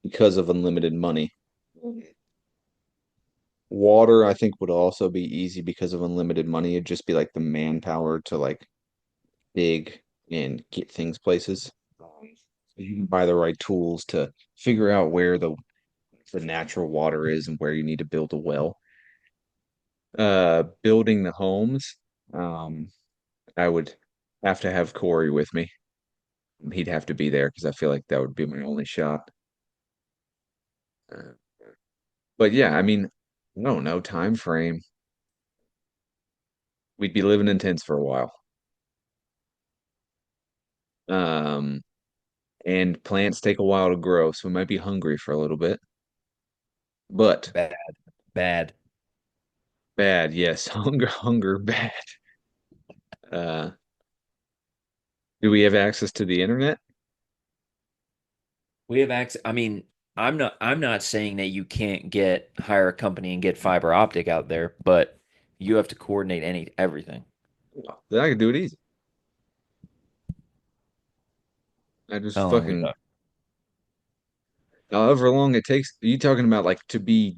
because of unlimited money. Water, I think, would also be easy because of unlimited money. It'd just be like the manpower to like dig and get things places. You can buy the right tools to figure out where the natural water is and where you need to build a well. Building the homes, um, I would have to have Corey with me. He'd have to be there because I feel like that would be my only shot. Uh, but yeah, I mean, I don't know, time frame. We'd be living in tents for a while. Um, and plants take a while to grow, so we might be hungry for a little bit. But Bad, bad. bad, yes, hunger, bad. Uh, do we have access to the internet? We have access. I mean, I'm not saying that you can't get hire a company and get fiber optic out there, but you have to coordinate everything. Well, then I could do it easy. I just How long we fucking talk? however long it takes. Are you talking about like to be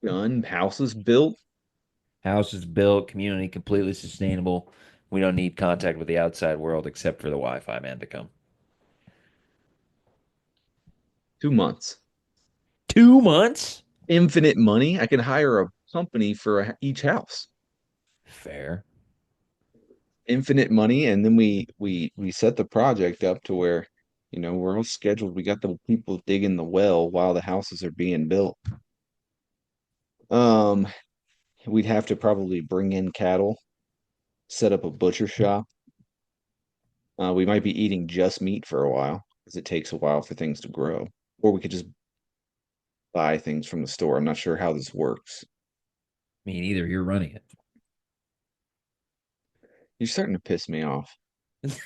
done, houses built? House is built, community completely sustainable. We don't need contact with the outside world except for the Wi-Fi man to come. 2 months. 2 months? Infinite money. I can hire a company for each house. Fair. Infinite money, and then we set the project up to where, we're all scheduled. We got the people digging the well while the houses are being built. Um, we'd have to probably bring in cattle, set up a butcher shop. We might be eating just meat for a while because it takes a while for things to grow. Or we could just buy things from the store. I'm not sure how this works. Me neither. You're running You're starting to piss me off. it.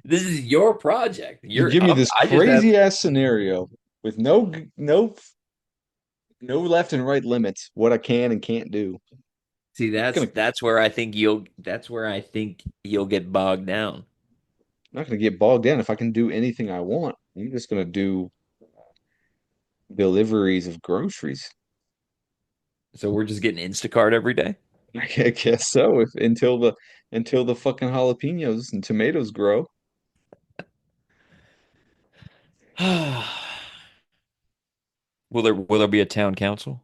This is your project. You give me this I just have crazy ass scenario with no left and right limits what I can and can't do. See, I'm not gonna that's where I think you'll get bogged down. I'm not gonna get bogged down if I can do anything I want. I'm just gonna do deliveries of groceries. So we're just getting Instacart every day. I guess so. If until the fucking jalapenos and tomatoes grow. Will there be a town council?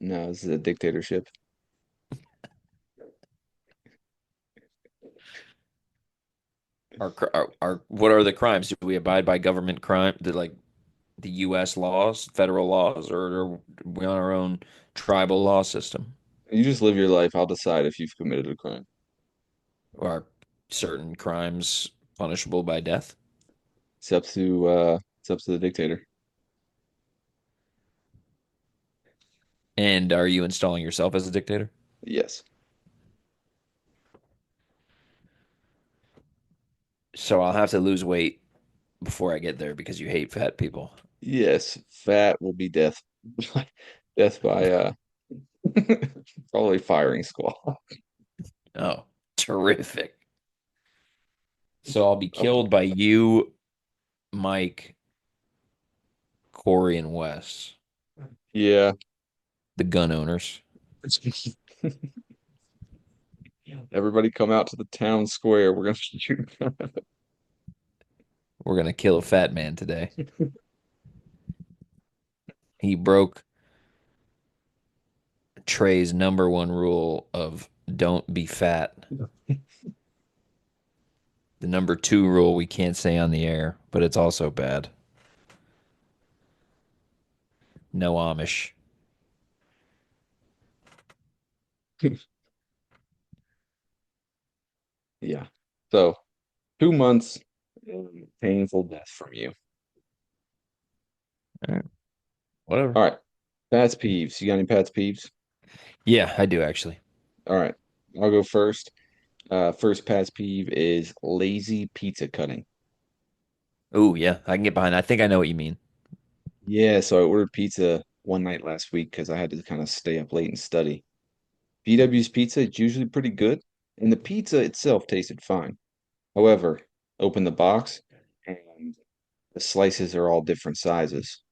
No, this is a dictatorship. Are what are the crimes? Do we abide by government crime, the U.S. laws, federal laws, or are we on our own tribal law system? You just live your life. I'll decide if you've committed a crime. Are certain crimes punishable by death? It's up to the dictator. And are you installing yourself as a dictator? Yes. So I'll have to lose weight before I get there because you hate fat people. Yes. Fat will be death. Death by probably firing squad. Oh, terrific. So I'll be Oh, killed by you, Mike, Corey, and Wes, yeah. the gun owners. Everybody come out to the town square. We're gonna shoot. We're gonna kill a fat man today. He broke Trey's number one rule of don't be fat. The number two rule we can't say on the air, but it's also bad. No Amish. Yeah. So 2 months painful death from you. All right, whatever. All right. Pats peeves. You got any pats peeves? Yeah, I do actually. All right. I'll go first. First pats peeve is lazy pizza cutting. Oh, yeah, I can get behind that. I think I know what you mean. Yeah, so I ordered pizza one night last week because I had to kind of stay up late and study. BW's pizza is usually pretty good, and the pizza itself tasted fine. However, open the box and the slices are all different sizes.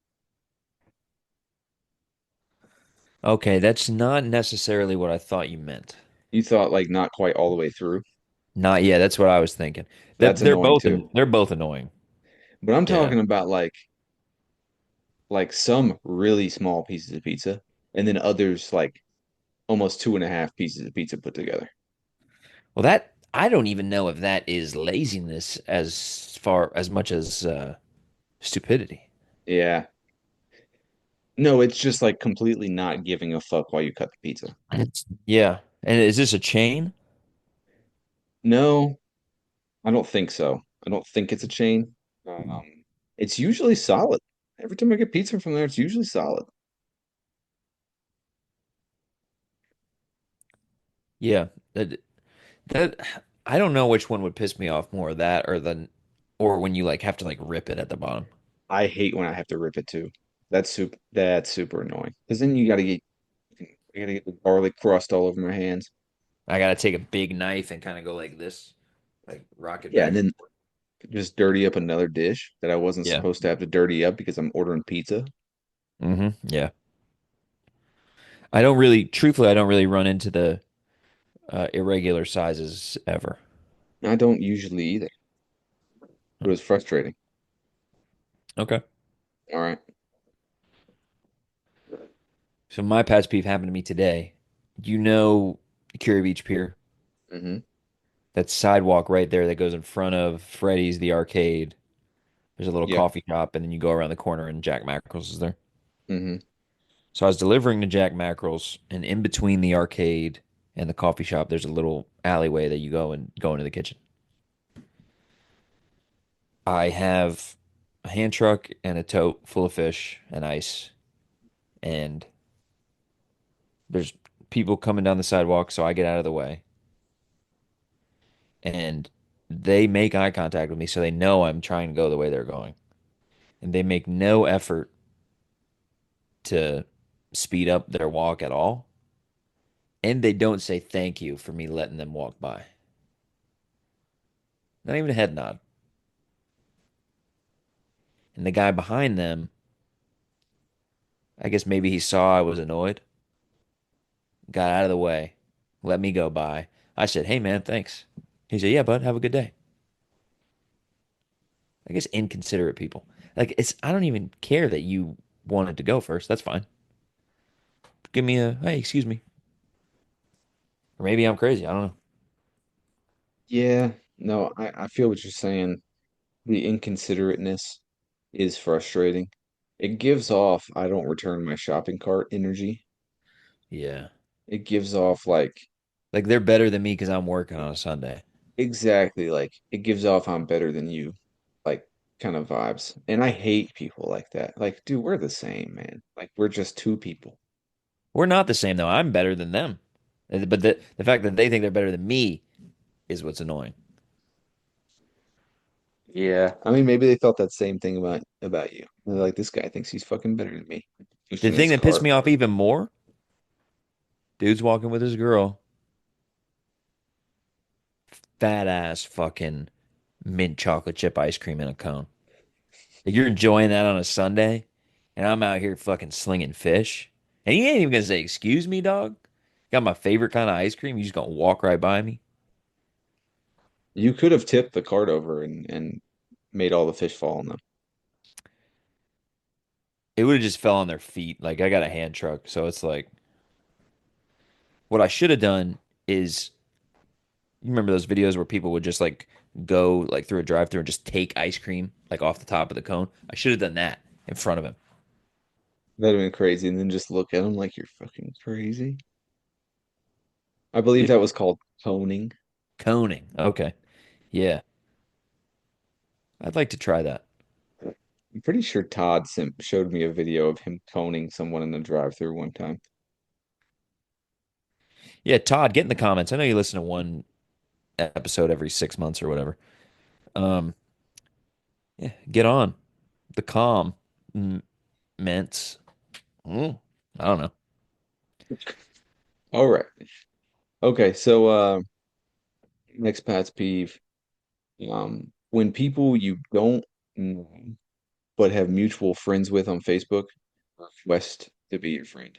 Okay, that's not necessarily what I thought you meant. You thought like not quite all the way through. Not yeah, that's what I was thinking. That's annoying too. They're both annoying. But I'm Yeah. talking about like some really small pieces of pizza, and then others like almost two and a half pieces of pizza put together. Well, that I don't even know if that is laziness as much as stupidity. Yeah. No, it's just like completely not giving a fuck while you cut the pizza. Yeah. And is this a chain? No, I don't think so. I don't think it's a chain. It's usually solid. Every time I get pizza from there, it's usually solid. Yeah. That I don't know which one would piss me off more, that or when you like have to like rip it at the bottom. I hate when I have to rip it too. That's super annoying. Because then you gotta get the garlic crust all over my hands. I gotta take a big knife and kind of go like this, like rock it Yeah, and back. then just dirty up another dish that I wasn't Yeah. supposed to have to dirty up because I'm ordering pizza. Yeah. Truthfully, I don't really run into the irregular sizes ever. I don't usually either. It was frustrating. Okay. All right. So my past peeve happened to me today. You know Curie Beach Pier? Mm-hmm. That sidewalk right there that goes in front of Freddy's, the arcade. There's a little Yep. coffee shop, and then you go around the corner, and Jack Mackerel's is there. Mm-hmm. So I was delivering to Jack Mackerel's, and in between the arcade and the coffee shop, there's a little alleyway that you go into the kitchen. I have a hand truck and a tote full of fish and ice, and there's people coming down the sidewalk, so I get out of the way, and they make eye contact with me, so they know I'm trying to go the way they're going, and they make no effort to speed up their walk at all. And they don't say thank you for me letting them walk by. Not even a head nod. And the guy behind them, I guess maybe he saw I was annoyed, got out of the way, let me go by. I said, "Hey man, thanks." He said, "Yeah, bud, have a good day." I guess inconsiderate people. Like it's I don't even care that you wanted to go first. That's fine. Give me a hey, excuse me. Or maybe I'm crazy. I don't know. Yeah, no, I feel what you're saying. The inconsiderateness is frustrating. It gives off I don't return my shopping cart energy. Yeah. It gives off like Like they're better than me because I'm working on a Sunday. exactly like it gives off I'm better than you, like kind of vibes. And I hate people like that. Like, dude, we're the same, man. Like we're just two people. We're not the same though. I'm better than them. But the fact that they think they're better than me is what's annoying. Yeah. I mean, maybe they felt that same thing about you. They're like, this guy thinks he's fucking better than me. The Pushing thing his that pissed cart. me off even more, dude's walking with his girl, fat ass fucking mint chocolate chip ice cream in a cone. Like you're enjoying that on a Sunday, and I'm out here fucking slinging fish. And he ain't even gonna say, "Excuse me, dog." Got my favorite kind of ice cream. You just gonna walk right by me? You could have tipped the cart over and made all the fish fall on them. It would have just fell on their feet. Like I got a hand truck, so it's like what I should have done is you remember those videos where people would just like go like through a drive-through and just take ice cream like off the top of the cone. I should have done that in front of him. That'd have been crazy. And then just look at him like you're fucking crazy. I believe It, that was called coning. coning. Okay. Yeah. I'd like to try that. I'm pretty sure Todd showed me a video of him coning someone in the drive-through one time. Yeah, Todd, get in the comments. I know you listen to one episode every 6 months or whatever. Um, yeah, get on the calm mints. Mm, I don't know. All right. Okay, so next Pat's peeve. When people you don't know but have mutual friends with on Facebook request to be your friend.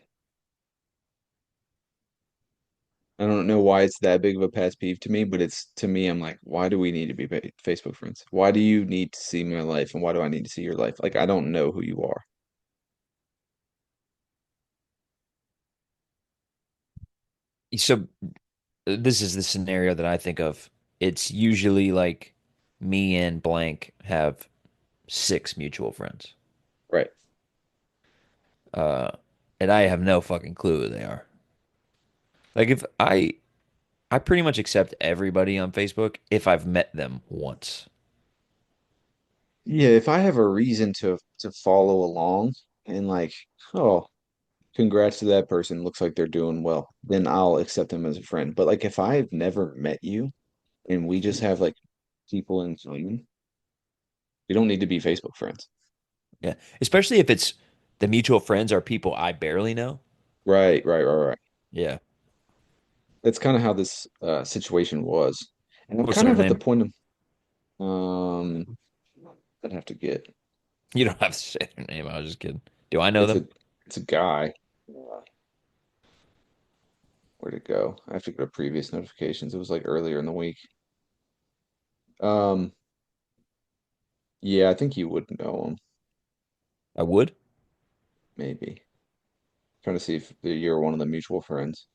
I don't know why it's that big of a pet peeve to me, but it's to me, I'm like, why do we need to be Facebook friends? Why do you need to see my life and why do I need to see your life? Like, I don't know who you are. So this is the scenario that I think of. It's usually like me and blank have six mutual friends. Right. Uh, and I have no fucking clue who they are. Like if I pretty much accept everybody on Facebook if I've met them once. Yeah, if I have a reason to follow along and like, oh, congrats to that person, looks like they're doing well, then I'll accept them as a friend. But like if I've never met you and we just have like people in common, we don't need to be Facebook friends. Yeah, especially if it's the mutual friends are people I barely know. Right, right, right, right. Yeah. That's kind of how this situation was. And I'm What's kind their of at the name? point of I'd have to get You don't have to say their name. I was just kidding. Do I know it's them? a guy. Where'd it go? I have to go to previous notifications. It was like earlier in the week. Um, yeah, I think you would know him, I would. maybe. Trying to see if you're one of the mutual friends.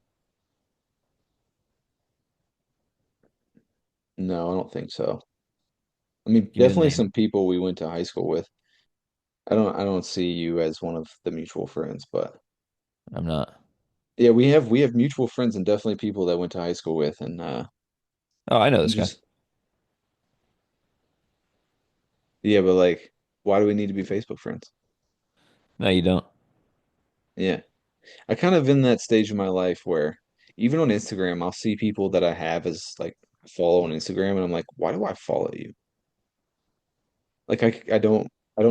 No, I don't think so. I mean, Give me the definitely name. some people we went to high school with. I don't see you as one of the mutual friends, but I'm not. yeah, we have mutual friends and definitely people that went to high school with and Oh, I know I'm this guy. just yeah, but like why do we need to be Facebook friends? No, you don't. Yeah. I kind of in that stage of my life where even on Instagram, I'll see people that I have as like follow on Instagram, and I'm like, why do I follow you? Like I don't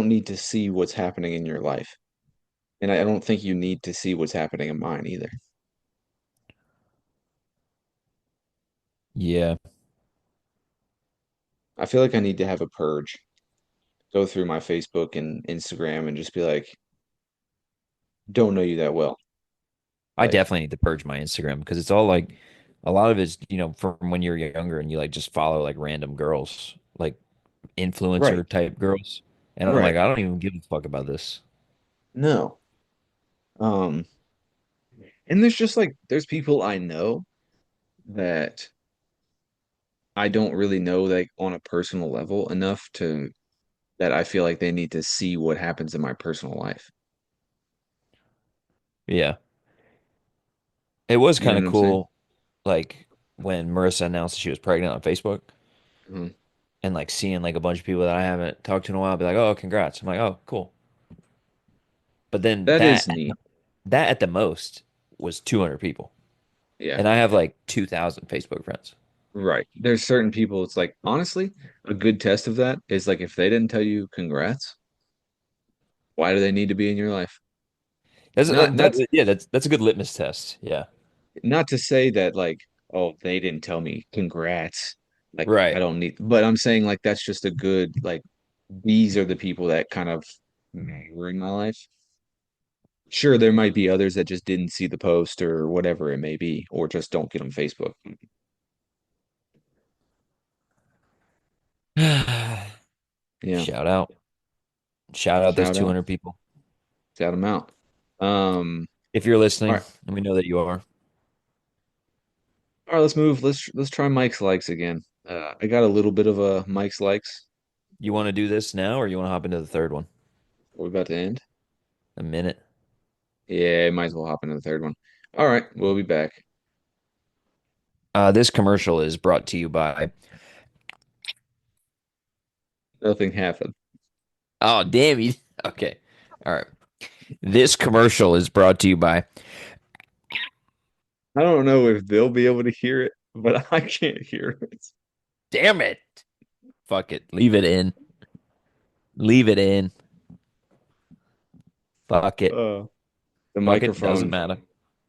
need to see what's happening in your life, and I don't think you need to see what's happening in mine either. Yeah. I feel like I need to have a purge. Go through my Facebook and Instagram and just be like, don't know you that well. I Like, definitely need to purge my Instagram because it's all like a lot of it's, from when you're younger and you like just follow like random girls, like right, influencer type girls. And I'm like, right. I don't even give a fuck about this. No. Um, and there's just like there's people I know that I don't really know like on a personal level enough to that I feel like they need to see what happens in my personal life. Yeah. It was You know kind of what I'm saying? cool, like when Marissa announced that she was pregnant on Facebook Mhm. and like seeing like a bunch of people that I haven't talked to in a while be like, oh, congrats. I'm like, oh, cool. But then That that is neat. that at the most was 200 people. Yeah, And I have like 2,000 Facebook friends. right. There's certain people, it's like, honestly, a good test of that is like if they didn't tell you congrats, why do they need to be in your life? That's Not not yeah, that's a good litmus test. Yeah. not to say that like, oh, they didn't tell me congrats. Like I Right. don't need, but I'm saying like that's just a good like these are the people that kind of matter in my life. Sure, there might be others that just didn't see the post or whatever it may be, or just don't get on Facebook. Yeah, Shout out. Shout out those shout out, 200 people. shout them out. Um, If you're all listening, right, and we know that you are, all right, let's move. Let's try Mike's likes again. I got a little bit of a Mike's likes. you want to do this now or you want to hop into the third one? We're about to end. A minute. Yeah, might as well hop into the third one. All right, we'll be back. This commercial is brought to you by. Nothing happened. Oh, damn you. Okay. All right. This commercial is brought to you by. I don't know if they'll be able to hear it, but I can't hear it. Damn it. Fuck it. Leave it in. Leave it in. Fuck it. Uh, the Fuck it. Doesn't microphone, matter.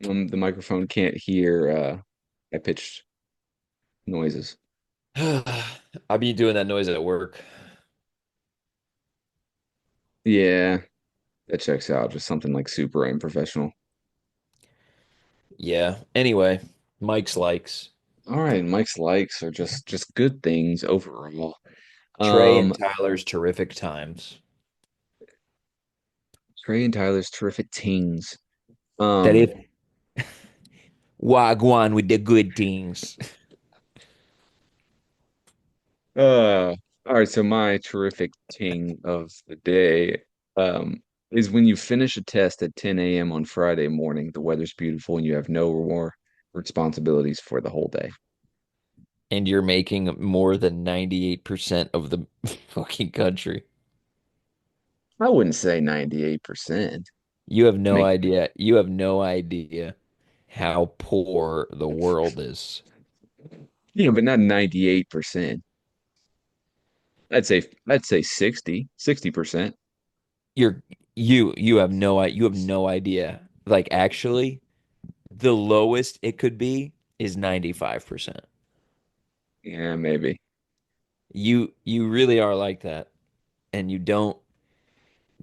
the microphone can't hear high pitched noises. I'll be doing that noise at work. Yeah, that checks out. Just something like super unprofessional. Yeah. Anyway, Mike's likes. All right, Mike's likes are just good things overall. Trey Um, and Tyler's terrific times. Trey and Tyler's terrific teams. That Um, if Wagwan with the good things. uh, all right, so my terrific ting of the day, is when you finish a test at 10 a.m. on Friday morning, the weather's beautiful, and you have no more responsibilities for the whole day. And you're making more than 98% of the fucking country. I wouldn't say 98%. You have no Make, idea. You have no idea how poor the world is. but not 98%. I'd say 60%. You're you have no idea. Like actually, the lowest it could be is 95%. Yeah, maybe. You really are like that and you don't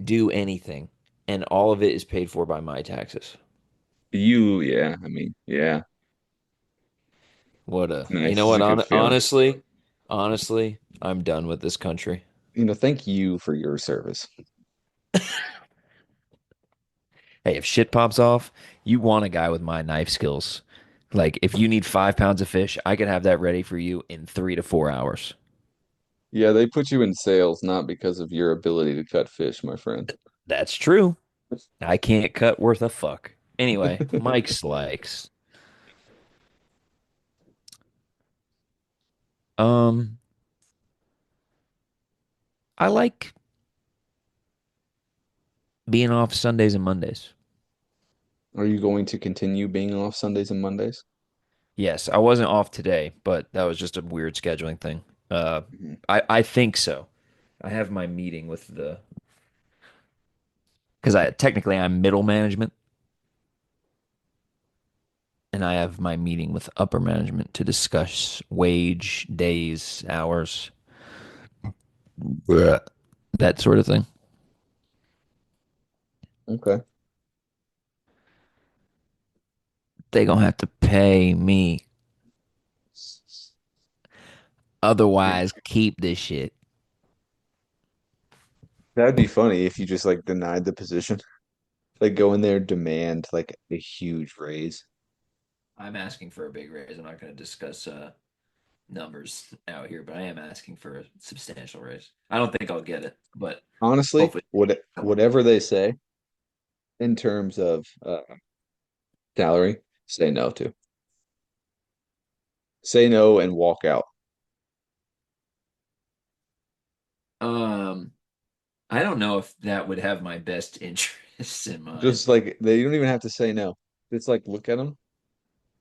do anything and all of it is paid for by my taxes. Yeah, I mean, yeah, What it's a, you nice. know It's what, a good feeling. honestly, I'm done with this country. Thank you for your service. Hey, if shit pops off, you want a guy with my knife skills. Like, if you need 5 pounds of fish, I can have that ready for you in 3 to 4 hours. Yeah, they put you in sales not because of your ability to cut fish, my friend. That's true. I can't cut worth a fuck. Anyway, Mike's likes. Um, I like being off Sundays and Mondays. Are you going to continue being off Sundays and Mondays? Yes, I wasn't off today, but that was just a weird scheduling thing. Mhm. I think so. I have my meeting with the because I technically I'm middle management, and and I have my meeting with upper management to discuss wage, days, hours, bleh, that sort of thing. Okay. They gonna have to pay me. Otherwise, keep this shit. That'd be funny if you just like denied the position. Like go in there, demand like a huge raise. I'm asking for a big raise. I'm not going to discuss numbers out here, but I am asking for a substantial raise. I don't think I'll get it, but Honestly, hopefully. whatever they say in terms of salary, say no to. Say no and walk out. Um, I don't know if that would have my best interests in mind. Just like they don't even have to say no. It's like look at them,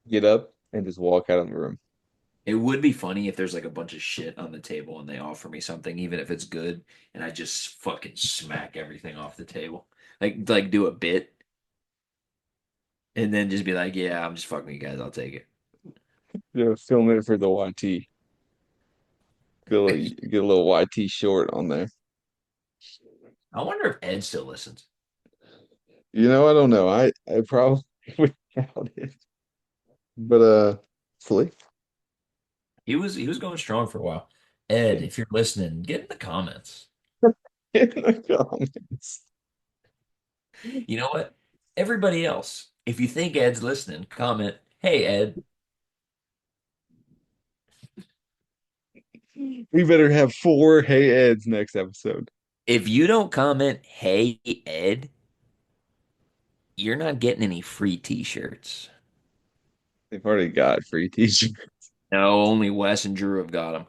get up, and just walk out of the room. It would be funny if there's like a bunch of shit on the table and they offer me something, even if it's good, and I just fucking smack everything off the table. Like do a bit and then just be like, yeah, I'm just fucking you guys, I'll take Yeah, film it for the YT. it. Get a little YT short on there. I wonder if Ed still listens. I don't know. I probably would doubt it. But hopefully. He was going strong for a while. Ed, if you're listening, get in the comments. In the comments. You know what? Everybody else, if you think Ed's listening, comment, "Hey Ed." We better have four Hey Eds next episode. If you don't comment, "Hey Ed," you're not getting any free t-shirts. They've already got free t-shirt. No, only Wes and Drew have got them.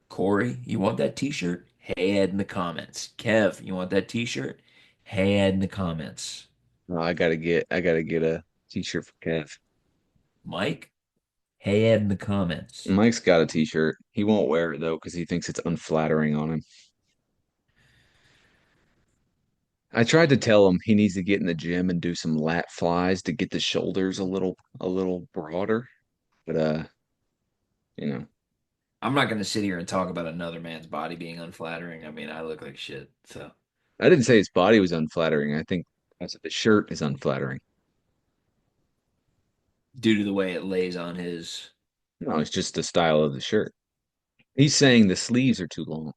Corey, you want that t-shirt? Hey Ed in the comments. Kev, you want that t-shirt? Hey Ed in the comments. Oh, I gotta get a t-shirt for Kev. Mike, hey Ed in the comments. Mike's got a t-shirt. He won't wear it though because he thinks it's unflattering on him. I tried to tell him he needs to get in the gym and do some lat flies to get the shoulders a little broader. But you know, I'm not going to sit here and talk about another man's body being unflattering. I mean, I look like shit. So, I didn't say his body was unflattering. I said the shirt is unflattering. due to the way it lays on his. No, it's just the style of the shirt. He's saying the sleeves are too long,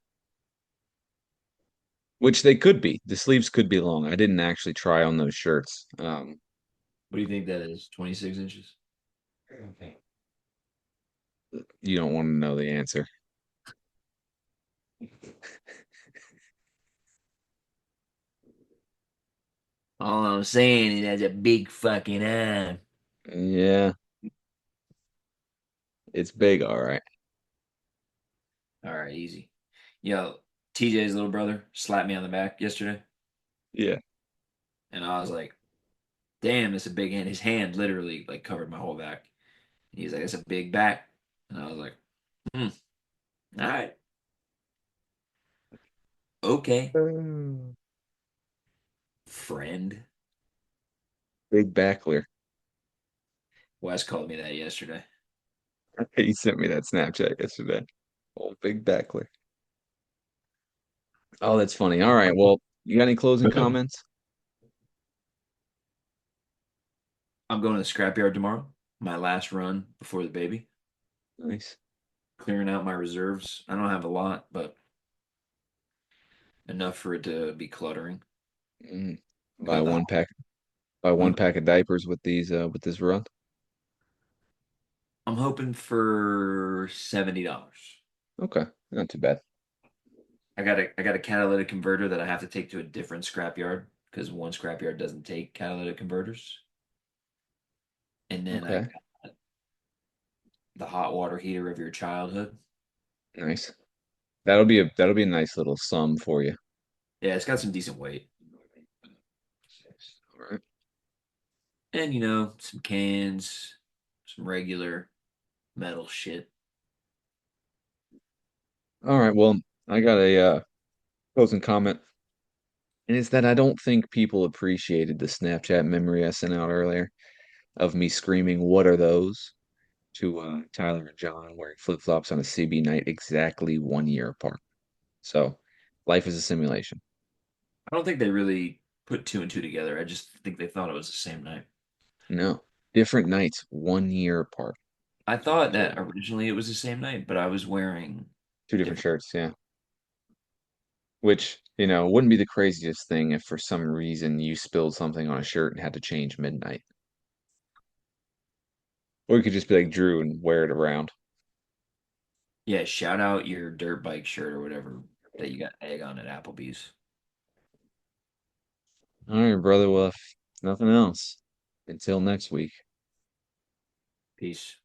which they could be. The sleeves could be long. I didn't actually try on those shirts. What do you think that is? 26 inches? You don't want to know the answer. All I'm saying is that's a big fucking arm. Yeah, it's big, all right. All right, easy. Yo, TJ's little brother slapped me on the back yesterday, Yeah. and I was like, "Damn, it's a big hand." His hand literally like covered my whole back. And he's like, "It's a big back," and I was like, "Hmm, all right, okay, Mm. friend." Big backler. Wes called me that yesterday. He sent me that Snapchat yesterday. Oh, big backler. Oh, that's funny. All right. Well, you got any closing comments? I'm going to the scrapyard tomorrow. My last run before the baby. Nice. Clearing out my reserves. I don't have a lot, but enough for it to be cluttering. Mm. Buy Got the one pack. Buy one huh? pack of diapers with these with this run. I'm hoping for $70. Okay, not too bad. I got a catalytic converter that I have to take to a different scrapyard because one scrapyard doesn't take catalytic converters. And then I Okay, got the hot water heater of your childhood. nice. That'll be a nice little sum for you. Yeah, it's got some decent weight. All right. And some cans, some regular metal shit. All right. Well, I got a closing comment, and it's that I don't think people appreciated the Snapchat memory I sent out earlier. of me screaming, "What are those?" to Tyler and John wearing flip-flops on a CB night exactly 1 year apart. So life is a simulation. I don't think they really put two and two together. I just think they thought it was the same night. No, different nights, 1 year apart. I thought So that originally it was the same night, but I was wearing two different different. shirts, yeah. Which, wouldn't be the craziest thing if for some reason you spilled something on a shirt and had to change midnight. Or you could just be like Drew and wear it around. Yeah, shout out your dirt bike shirt or whatever that you got egg on at Applebee's. All right, brother. Well, if nothing else, until next week. Peace.